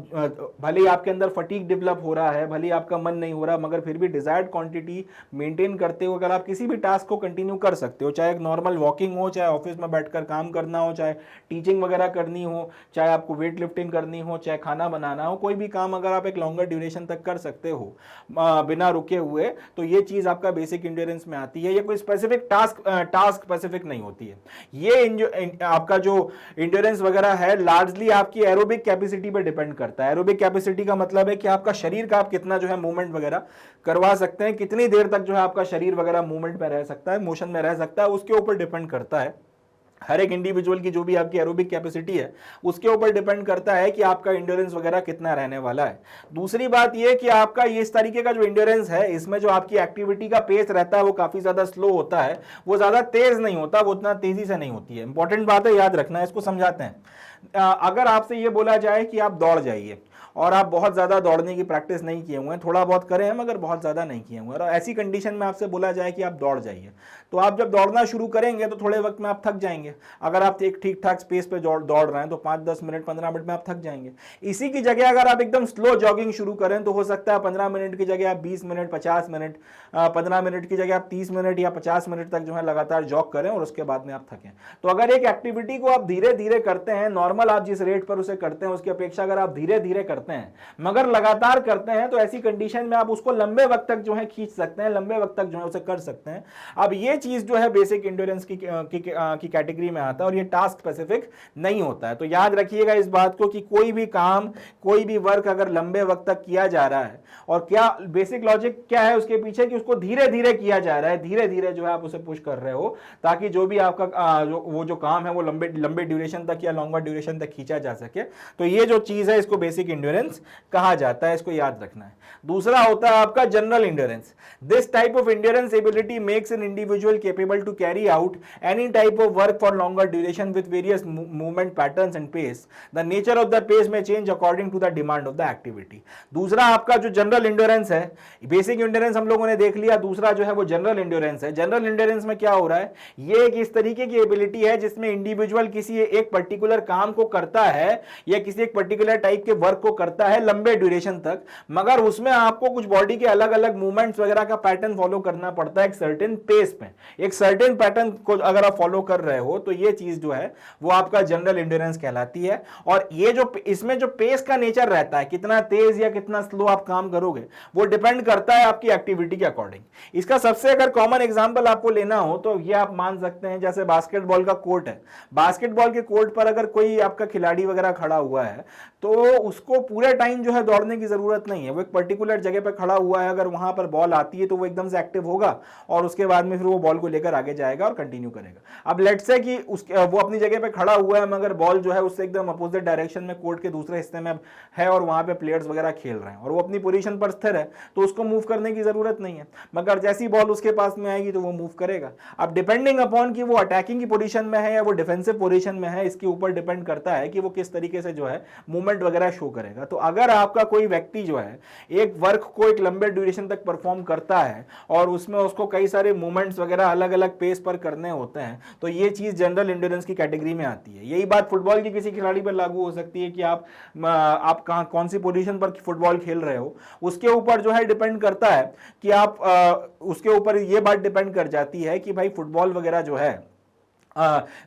भले ही आपके अंदर फटीग डेवलप हो रहा है, भले ही आपका मन नहीं हो रहा, मगर फिर भी डिजायर्ड क्वांटिटी मेंटेन करते हो अगर आप किसी भी टास्क को कंटिन्यू कर सकते हो, चाहे एक नॉर्मल वॉकिंग हो, चाहे ऑफिस में बैठकर काम करना हो, चाहे टीचिंग वगैरह करनी हो, चाहे आपको वेट लिफ्टिंग करनी हो, चाहे खाना बनाना हो, कोई भी काम अगर आप एक लॉन्गर ड्यूरेशन तक कर सकते हो बिना रुके हुए, तो ये चीज आपका बेसिक इंड्योरेंस में आती है। ये कोई स्पेसिफिक टास्क स्पेसिफिक नहीं होती है। ये आपका जो इंड्योरेंस वगैरह है लार्जली आपकी एरोबिक कैपेसिटी पे डिपेंड करता है। एरोबिक कैपेसिटी का मतलब है कि आपका शरीर का आप कितना जो है मूवमेंट वगैरह करवा सकते हैं, कितनी देर तक जो है आपका शरीर वगैरह मूवमेंट में रह सकता है, मोशन में रह सकता है, उसके ऊपर डिपेंड करता है। हर एक इंडिविजुअल की जो भी आपकी एरोबिक कैपेसिटी है उसके ऊपर डिपेंड करता है कि आपका इंड्योरेंस वगैरह कितना रहने वाला है। दूसरी बात यह कि आपका ये इस तरीके का जो इंड्योरेंस है इसमें जो आपकी एक्टिविटी का पेस रहता है वो काफी ज्यादा स्लो होता है, वो ज्यादा तेज नहीं होता, वो उतना तेजी से नहीं होती है। इंपॉर्टेंट बात है, याद रखना है, इसको समझाते हैं। अगर आपसे ये बोला जाए कि आप दौड़ जाइए और आप बहुत ज़्यादा दौड़ने की प्रैक्टिस नहीं किए हुए हैं, थोड़ा बहुत करें हैं मगर बहुत ज़्यादा नहीं किए हुए हैं, और ऐसी कंडीशन में आपसे बोला जाए कि आप दौड़ जाइए, तो आप जब दौड़ना शुरू करेंगे तो थोड़े वक्त में आप थक जाएंगे। अगर आप एक ठीक ठाक स्पेस पे दौड़ रहे हैं तो 5-10 मिनट 15 मिनट में आप थक जाएंगे। इसी की जगह अगर आप एकदम स्लो जॉगिंग शुरू करें तो हो सकता है 15 मिनट की जगह आप 20 मिनट 50 मिनट 15 मिनट की जगह आप 30 मिनट या 50 मिनट तक जो है लगातार जॉग करें और उसके बाद में आप थकें। तो अगर एक एक्टिविटी को आप धीरे धीरे करते हैं, नॉर्मल आप जिस रेट पर उसे करते हैं उसकी अपेक्षा अगर आप धीरे धीरे करते हैं मगर लगातार करते हैं तो ऐसी कंडीशन में आप उसको लंबे वक्त तक जो है खींच सकते हैं, लंबे वक्त तक जो है उसे कर सकते हैं। अब ये चीज जो है बेसिक इंड्योरेंस की कैटेगरी में आता है और ये टास्क स्पेसिफिक नहीं होता है। तो याद रखिएगा इस बात को कि कोई भी काम, कोई भी वर्क अगर लंबे वक्त तक किया जा रहा है, और क्या बेसिक लॉजिक क्या है उसके पीछे कि उसको धीरे धीरे किया जा रहा है, धीरे धीरे जो है आप उसे पुश कर रहे हो ताकि जो भी आपका जो काम है वो लंबे ड्यूरेशन तक या लॉन्गर ड्यूरेशन तक खींचा जा सके। तो ये जो चीज है इसको बेसिक इंड्योरेंस कहा जाता है, इसको याद रखना है। दूसरा होता है आपका general endurance. This type of endurance ability makes an individual capable to carry out any type of work for longer duration with various movement patterns and pace. The nature of the pace में change according to the demand of the activity. दूसरा आपका जो general endurance है, basic endurance हम लोगों ने देख लिया, दूसरा जो है वो जनरल इंड्योरेंस है। जनरल इंड्योरेंस में क्या हो रहा है, ये एक इस तरीके की एबिलिटी है जिसमें इंडिविजुअल किसी एक पर्टिकुलर काम को करता है या किसी एक पर्टिकुलर टाइप के वर्क को करता है लंबे ड्यूरेशन तक, मगर उसमें आपको कुछ बॉडी के अलग अलग मूवमेंट्स वगैरह का पैटर्न फॉलो करना पड़ता है एक सर्टेन पेस पे। एक सर्टेन पैटर्न को अगर आप फॉलो कर रहे हो तो ये चीज जो है वो आपका जनरल इंड्योरेंस कहलाती है। और ये जो इसमें जो पेस का नेचर रहता है, कितना तेज या कितना स्लो आप काम करोगे, वो डिपेंड करता है आपकी एक्टिविटी के अकॉर्डिंग। इसका सबसे अगर कॉमन एग्जांपल आपको लेना हो तो ये आप मान सकते हैं जैसे बास्केटबॉल का कोर्ट है। बास्केटबॉल के कोर्ट पर अगर कोई आपका खिलाड़ी वगैरह खड़ा हुआ है तो उसको पूरे टाइम जो है दौड़ने की जरूरत नहीं है। वो एक पर्टिकुलर जगह पर खड़ा हुआ है, अगर वहां पर बॉल आती है तो वो एकदम से एक्टिव होगा और उसके बाद में फिर वो बॉल को लेकर आगे जाएगा और कंटिन्यू करेगा। अब लेट्स से कि वो अपनी जगह पे खड़ा हुआ है मगर बॉल जो है उससे एकदम अपोजिट डायरेक्शन में कोर्ट के दूसरे हिस्से में है और वहां पे प्लेयर्स वगैरह खेल रहे हैं और वो अपनी पोजीशन पर स्थिर है, तो उसको मूव करने की जरूरत नहीं है। मगर जैसी बॉल उसके पास में आएगी तो वो मूव करेगा। अब डिपेंडिंग अपॉन कि वो अटैकिंग की पोजीशन में है या वो डिफेंसिव पोजीशन में है, इसके ऊपर डिपेंड करता है कि वो किस तरीके से जो है मूवमेंट वगैरह शो करेगा। तो अगर आपका कोई व्यक्ति जो है एक वर्क को एक लंबे ड्यूरेशन तक परफॉर्म करता है और उसमें उसको कई सारे मूवमेंट्स वगैरह अलग अलग पेस पर करने होते हैं, तो ये चीज जनरल इंड्योरेंस की कैटेगरी में आती है। यही बात फुटबॉल की किसी खिलाड़ी पर लागू हो सकती है कि आप कौन सी पोजीशन पर फुटबॉल खेल रहे हो, उसके ऊपर जो है डिपेंड करता है कि आप उसके ऊपर ये बात डिपेंड कर जाती है कि भाई फुटबॉल वगैरह जो है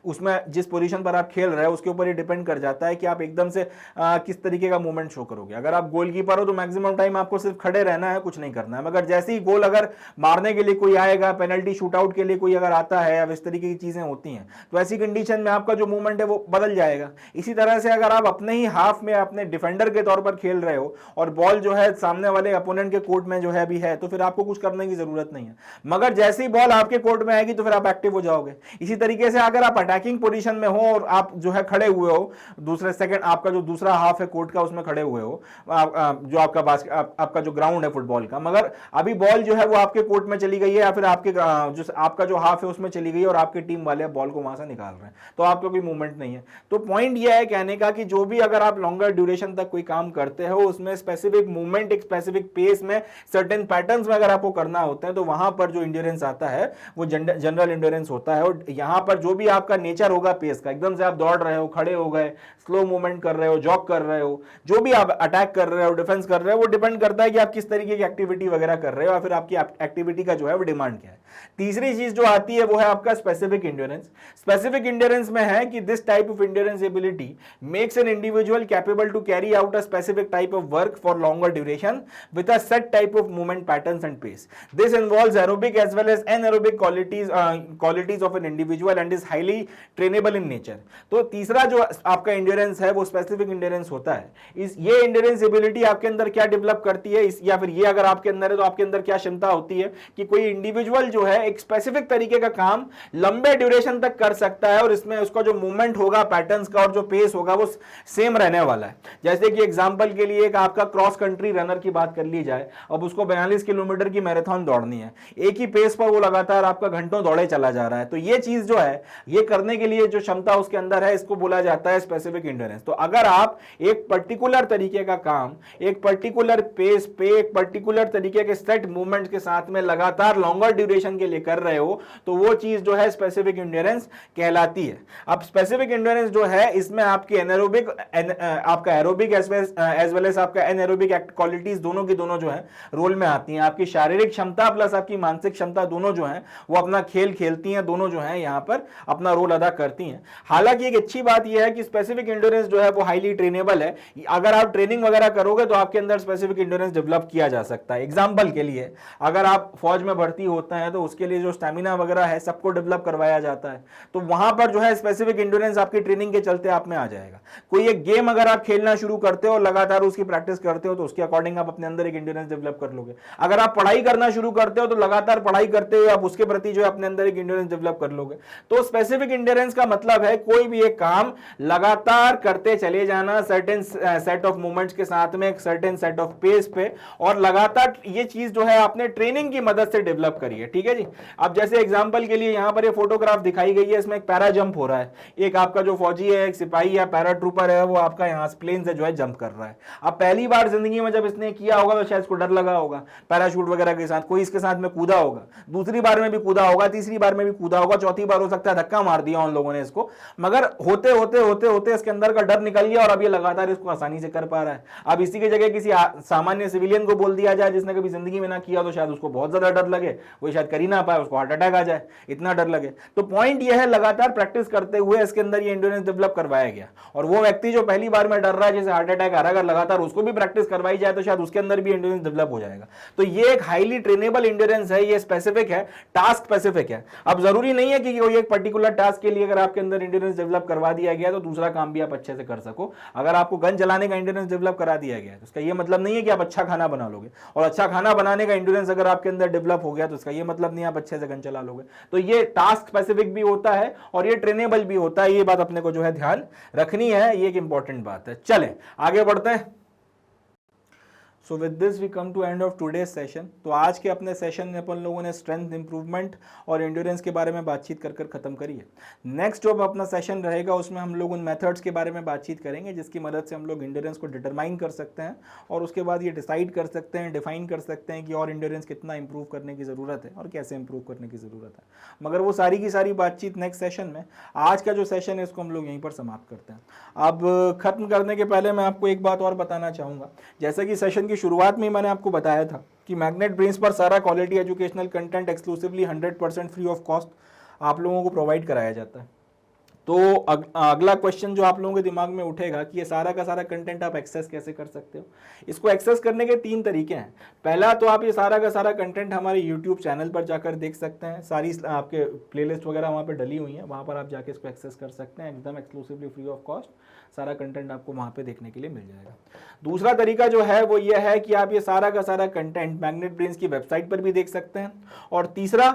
उसमें जिस पोजीशन पर आप खेल रहे हो उसके ऊपर ये डिपेंड कर जाता है कि आप एकदम से किस तरीके का मूवमेंट शो करोगे। अगर आप गोलकीपर हो तो मैक्सिमम टाइम आपको सिर्फ खड़े रहना है, कुछ नहीं करना है। मगर जैसे ही गोल अगर मारने के लिए कोई आएगा, पेनल्टी शूटआउट के लिए कोई अगर आता है, अब इस तरीके की चीजें होती हैं, तो ऐसी कंडीशन में आपका जो मूवमेंट है वो बदल जाएगा। इसी तरह से अगर आप अपने ही हाफ में अपने डिफेंडर के तौर पर खेल रहे हो और बॉल जो है सामने वाले अपोनेंट के कोर्ट में जो है भी है, तो फिर आपको कुछ करने की जरूरत नहीं है। मगर जैसे ही बॉल आपके कोर्ट में आएगी तो फिर आप एक्टिव हो जाओगे। इसी तरीके से अगर आप अटैकिंग पोजीशन में हो और आप जो है खड़े हुए हो, दूसरे सेकंड आपका जो दूसरा हाफ है कोर्ट का उसमें खड़े हुए हो, जो आपका जो ग्राउंड है फुटबॉल का, मगर अभी बॉल जो है वो आपके कोर्ट में चली गई है या फिर आपका जो हाफ है उसमें चली गई है और आपकी टीम वाले बॉल को वहां से निकाल रहे हैं, तो आपका कोई मूवमेंट नहीं है। तो पॉइंट यह है कहने का कि जो भी अगर आप लॉन्गर ड्यूरेशन तक कोई काम करते हो उसमें स्पेसिफिक मूवमेंट, एक स्पेसिफिक पेस में, सर्टेन पैटर्न्स में अगर आपको करना होता है, तो वहां पर जो इंड्योरेंस आता है वो जनरल इंड्योरेंस होता है। और यहां पर जो भी आपका नेचर होगा पेस का, एकदम से आप दौड़ रहे हो, खड़े हो गए, स्लो मूवमेंट कर रहे हो, जॉग कर रहे हो, जो भी आप अटैक कर रहे हो, डिफेंस कर रहे हो, वो डिपेंड करता है कि आप किस तरीके की एक्टिविटी वगैरह कर रहे हो या फिर आपकी एक्टिविटी का जो है वो डिमांड क्या है। तीसरी चीज जो आती है वो है आपका स्पेसिफिक इंड्योरेंस। स्पेसिफिक इंड्योरेंस में है कि this type of endurance ability makes an individual capable to carry out a specific type of work for longer duration with a set type of movement patterns and pace. This involves aerobic as well as anaerobic qualities of an individual and is highly trainable in nature. तो तीसरा जो आपका endurance है वो specific endurance होता है। ये endurance ability आपके अंदर क्या डेवलप करती है, या फिर ये अगर आपके अंदर है तो आपके अंदर क्या क्षमता होती है कि कोई इंडिविजुअल जो है एक स्पेसिफिक तरीके का काम लंबे ड्यूरेशन तक कर सकता है और इसमें उसका जो मूवमेंट होगा पैटर्न्स का और जो पेस होगा वो सेम रहने वाला है। जैसे कि एग्जांपल के लिए एक आपका क्रॉस कंट्री रनर की बात कर ली जाए, अब उसको 42 किलोमीटर की मैराथन दौड़नी है, एक ही पेस पर वो लगातार आपका घंटों दौड़े चला जा रहा है, तो ये चीज जो है ये करने के लिए जो क्षमता उसके अंदर है इसको बोला जाता है स्पेसिफिक इंड्योरेंस। तो अगर आप एक पर्टिकुलर तरीके का काम एक पर्टिकुलर पेस पे एक पर्टिकुलर तरीके के सेट मूवमेंट के साथ में लगातार लॉन्गर ड्यूरेशन के लिए कर रहे हो तो वो चीज जो है स्पेसिफिक इंड्योरेंस कहलाती है। अब स्पेसिफिक इंड्योरेंस जो है इसमें आपकी एनारोबिक आपका एरोबिक एज वेल एज आपका एनारोबिक क्वालिटीज दोनों की दोनों जो है रोल में आती हैं। आपकी शारीरिक क्षमता प्लस आपकी मानसिक क्षमता दोनों जो है वो अपना खेल खेलती हैं, दोनों जो है यहां पर अपना रोल अदा करती हैं। हालांकि एक अच्छी बात यह है कि स्पेसिफिक इंड्योरेंस जो है वो हाईली ट्रेनेबल है। अगर आप ट्रेनिंग वगैरह करोगे तो आपके अंदर स्पेसिफिक इंड्योरेंस डेवलप किया जा सकता है। एग्जांपल के लिए अगर आप फौज में भर्ती होते हैं तो उसके लिए जो स्टैमिना वगैरह है सबको डेवलप करवाया जाता है, तो वहां पर जो है स्पेसिफिक इंड्योरेंस आपकी ट्रेनिंग के चलते आप में आ जाएगा। कोई एक गेम अगर आप खेलना शुरू करते हो और लगातार उसकी प्रैक्टिस करते हो तो उसके अकॉर्डिंग आप अपने अंदर एक इंड्योरेंस डेवलप कर लोगे। अगर आप पढ़ाई करना शुरू करते हो तो लगातार पढ़ाई करते हुए आप उसके प्रति जो है अपने अंदर एक इंड्योरेंस डेवलप कर लोगे। तो स्पेसिफिक इंड्योरेंस का मतलब है कोई भी एक काम लगातार करते चले जाना सर्टेन सेट ऑफ मूवमेंट्स के साथ में एक सर्टेन सेट ऑफ पेस पे, और लगातार ये चीज जो है आपने ट्रेनिंग की मदद से डेवलप करी है। ठीक है जी। अब जैसे एग्जांपल के लिए यहां पर ये फोटोग्राफ दिखाई गई है, इसमें एक पैरा जंप हो रहा है। एक आपका जो फौजी है, एक सिपाही है, पैरा ट्रूपर है, वो आपका यहां प्लेन से जो है जंप कर रहा है। अब पहली बार जिंदगी में जब इसने किया होगा तो शायद इसको डर लगा होगा, पैराशूट वगैरह के साथ कोई इसके साथ में कूदा होगा, दूसरी बार में भी कूदा होगा, तीसरी बार में भी कूदा होगा, चौथी बार हो सकता है धक्का मार दिया उन लोगों ने इसको, मगर होते होते होते होते इसके अंदर का डर निकल गया और अब ये लगातार इसको आसानी से कर पा रहा है। अब इसी की जगह किसी सामान्य सिविलियन को बोल दिया जाए जिसने कभी जिंदगी में ना किया तो शायद उसको बहुत ज्यादा डर लगे, वो शायद कर ही ना पाए, उसको हार्ट अटैक आ जाए, इतना डर लगे। तो पॉइंट ये है लगातार प्रैक्टिस करते हुए इसके अंदर ये इंड्योरेंस डेवलप करवाया गया। और वो व्यक्ति जो पहली बार में डर रहा है, जैसे हार्ट अटैक आ रहा है, अगर लगातार उसको भी प्रैक्टिस करवाई जाए तो शायद उसके अंदर भी इंड्योरेंस डेवलप हो जाएगा। तो ये एक हाईली ट्रेनेबल इंड्योरेंस है, ये स्पेसिफिक है, टास्क स्पेसिफिक है। अब जरूरी नहीं है कि कोई एक पर्टिकुलर टास्क के लिए अगर आपके अंदर इंड्योरेंस डेवलप करवा दिया गया तो दूसरा काम भी आप अच्छे से कर सको। अगर आपको गन चलाने का इंड्योरेंस डेवलप करा दिया गया तो इसका ये मतलब नहीं है कि आप अच्छा खाना बना लोगे, और अच्छा खाना बनाने का इंड्योरेंस अगर आपके अंदर डेवलप हो गया तो इसका ये मतलब नहीं आप अच्छे से गन चला लोगे। तो ये टास्क स्पेसिफिक भी होता है और ये ट्रेनेबल भी होता है। ये बात अपने को जो है ध्यान रखनी है, ये एक इंपॉर्टेंट बात है। चलें आगे बढ़ते हैं। So with this we come to end of today's session. तो आज के अपने सेशन में अपन लोगों ने स्ट्रेंथ इंप्रूवमेंट और एंड्योरेंस के बारे में बातचीत कर खत्म करी है। नेक्स्ट जो अपना सेशन रहेगा उसमें हम लोग उन मेथड्स के बारे में बातचीत करेंगे जिसकी मदद से हम लोग एंड्योरेंस को डिटरमाइन कर सकते हैं और उसके बाद ये डिसाइड कर सकते हैं, डिफाइन कर सकते हैं कि और एंड्योरेंस कितना इंप्रूव करने की ज़रूरत है और कैसे इंप्रूव करने की ज़रूरत है। मगर वो सारी की सारी बातचीत नेक्स्ट सेशन में। आज का जो सेशन है इसको हम लोग यहीं पर समाप्त करते हैं। अब खत्म करने के पहले मैं आपको एक बात और बताना चाहूँगा। जैसा कि सेशन की शुरुआत में मैंने आपको बताया था कि मैग्नेट ब्रेन्स पर सारा quality educational content exclusively 100% free of cost आप लोगों को प्रोवाइड कराया जाता है। तो अगला क्वेश्चन जो आप लोगों के दिमाग में उठेगा कि ये सारा का सारा कंटेंट आप एक्सेस कैसे कर सकते हो। इसको एक्सेस करने के 3 तरीके हैं। पहला तो आप ये सारा का सारा कंटेंट हमारे यूट्यूब चैनल पर जाकर देख सकते हैं, सारी आपके प्लेलिस्ट वगैरह वहाँ पर डली हुई हैं, वहाँ पर आप जाके इसको एक्सेस कर सकते हैं एकदम एक्सक्लूसिवली फ्री ऑफ कॉस्ट। सारा कंटेंट आपको वहाँ पे देखने के लिए मिल जाएगा। दूसरा तरीका जो है वो ये है कि आप ये सारा का सारा कंटेंट मैग्नेट ब्रेन्स की वेबसाइट पर भी देख सकते हैं, और तीसरा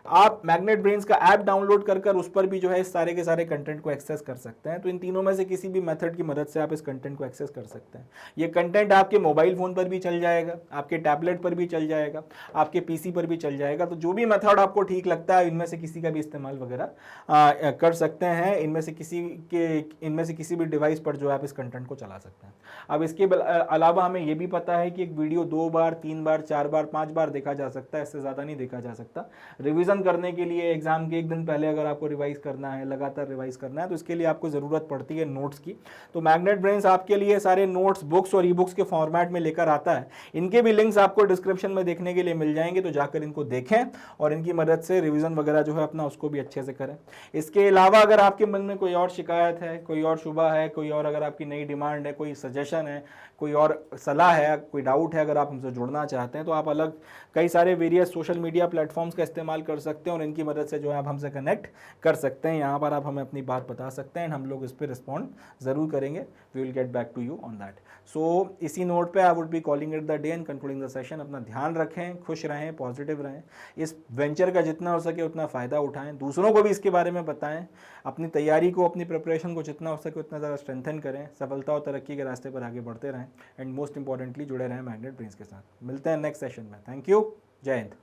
आप मैग्नेट ब्रेन्स का ऐप डाउनलोड कर उस पर भी जो है इस सारे के सारे कंटेंट को एक्सेस कर सकते हैं। तो इन तीनों में से किसी भी मेथड की मदद से आप इस कंटेंट को एक्सेस कर सकते हैं। ये कंटेंट आपके मोबाइल फोन पर भी चल जाएगा, आपके टैबलेट पर भी चल जाएगा, आपके पीसी पर भी चल जाएगा। तो जो भी मेथड आपको ठीक लगता है इनमें से किसी का भी इस्तेमाल वगैरह कर सकते हैं। इनमें से किसी भी डिवाइस पर जो आप इस कंटेंट को चला सकते हैं। अब इसके अलावा हमें यह भी पता है कि एक वीडियो 2 बार 3 बार 4 बार 5 बार देखा जा सकता है, इससे ज़्यादा नहीं देखा जा सकता। रिवीजन करने के लिए एग्जाम के एक दिन पहले अगर आपको रिवाइज करना है, लगातार रिवाइज करना है, तो इसके लिए आपको ज़रूरत पड़ती है नोट्स की। तो मैग्नेट ब्रेन्स आपके लिए सारे नोट्स, बुक्स और ई बुक्स के फॉर्मेट में लेकर आता है। इनके भी लिंक्स आपको डिस्क्रिप्शन में देखने के लिए मिल जाएंगे, तो जाकर इनको देखें और इनकी मदद से रिवीजन वगैरह जो है अपना उसको भी अच्छे से करें। इसके अलावा अगर आपके मन में कोई और शिकायत है, कोई और शुबा है, कोई और अगर आपकी नई डिमांड है, कोई सजेशन है, कोई और सलाह है, कोई डाउट है, अगर आप हमसे जुड़ना चाहते हैं तो आप अलग कई सारे वेरियस सोशल मीडिया प्लेटफॉर्म्स का इस्तेमाल कर सकते हैं और इनकी मदद से जो है आप हमसे कनेक्ट कर सकते हैं। यहाँ पर आप हमें अपनी बात बता सकते हैं, हम लोग इस पर रिस्पॉन्ड ज़रूर करेंगे। We will get back to you on that. So इसी नोट पे I would be calling it the day and concluding the session. अपना ध्यान रखें, खुश रहें, पॉजिटिव रहें, इस वेंचर का जितना हो सके उतना फ़ायदा उठाएं, दूसरों को भी इसके बारे में बताएं, अपनी तैयारी को, अपनी प्रिपरेशन को जितना हो सके उतना ज़्यादा स्ट्रेंथन करें, सफलता और तरक्की के रास्ते पर आगे बढ़ते रहें, एंड मोस्ट इंपॉर्टेंटली जुड़े रहें मैग्नेट ब्रेन्स के साथ। मिलते हैं नेक्स्ट सेशन में। थैंक यू, जय हिंद।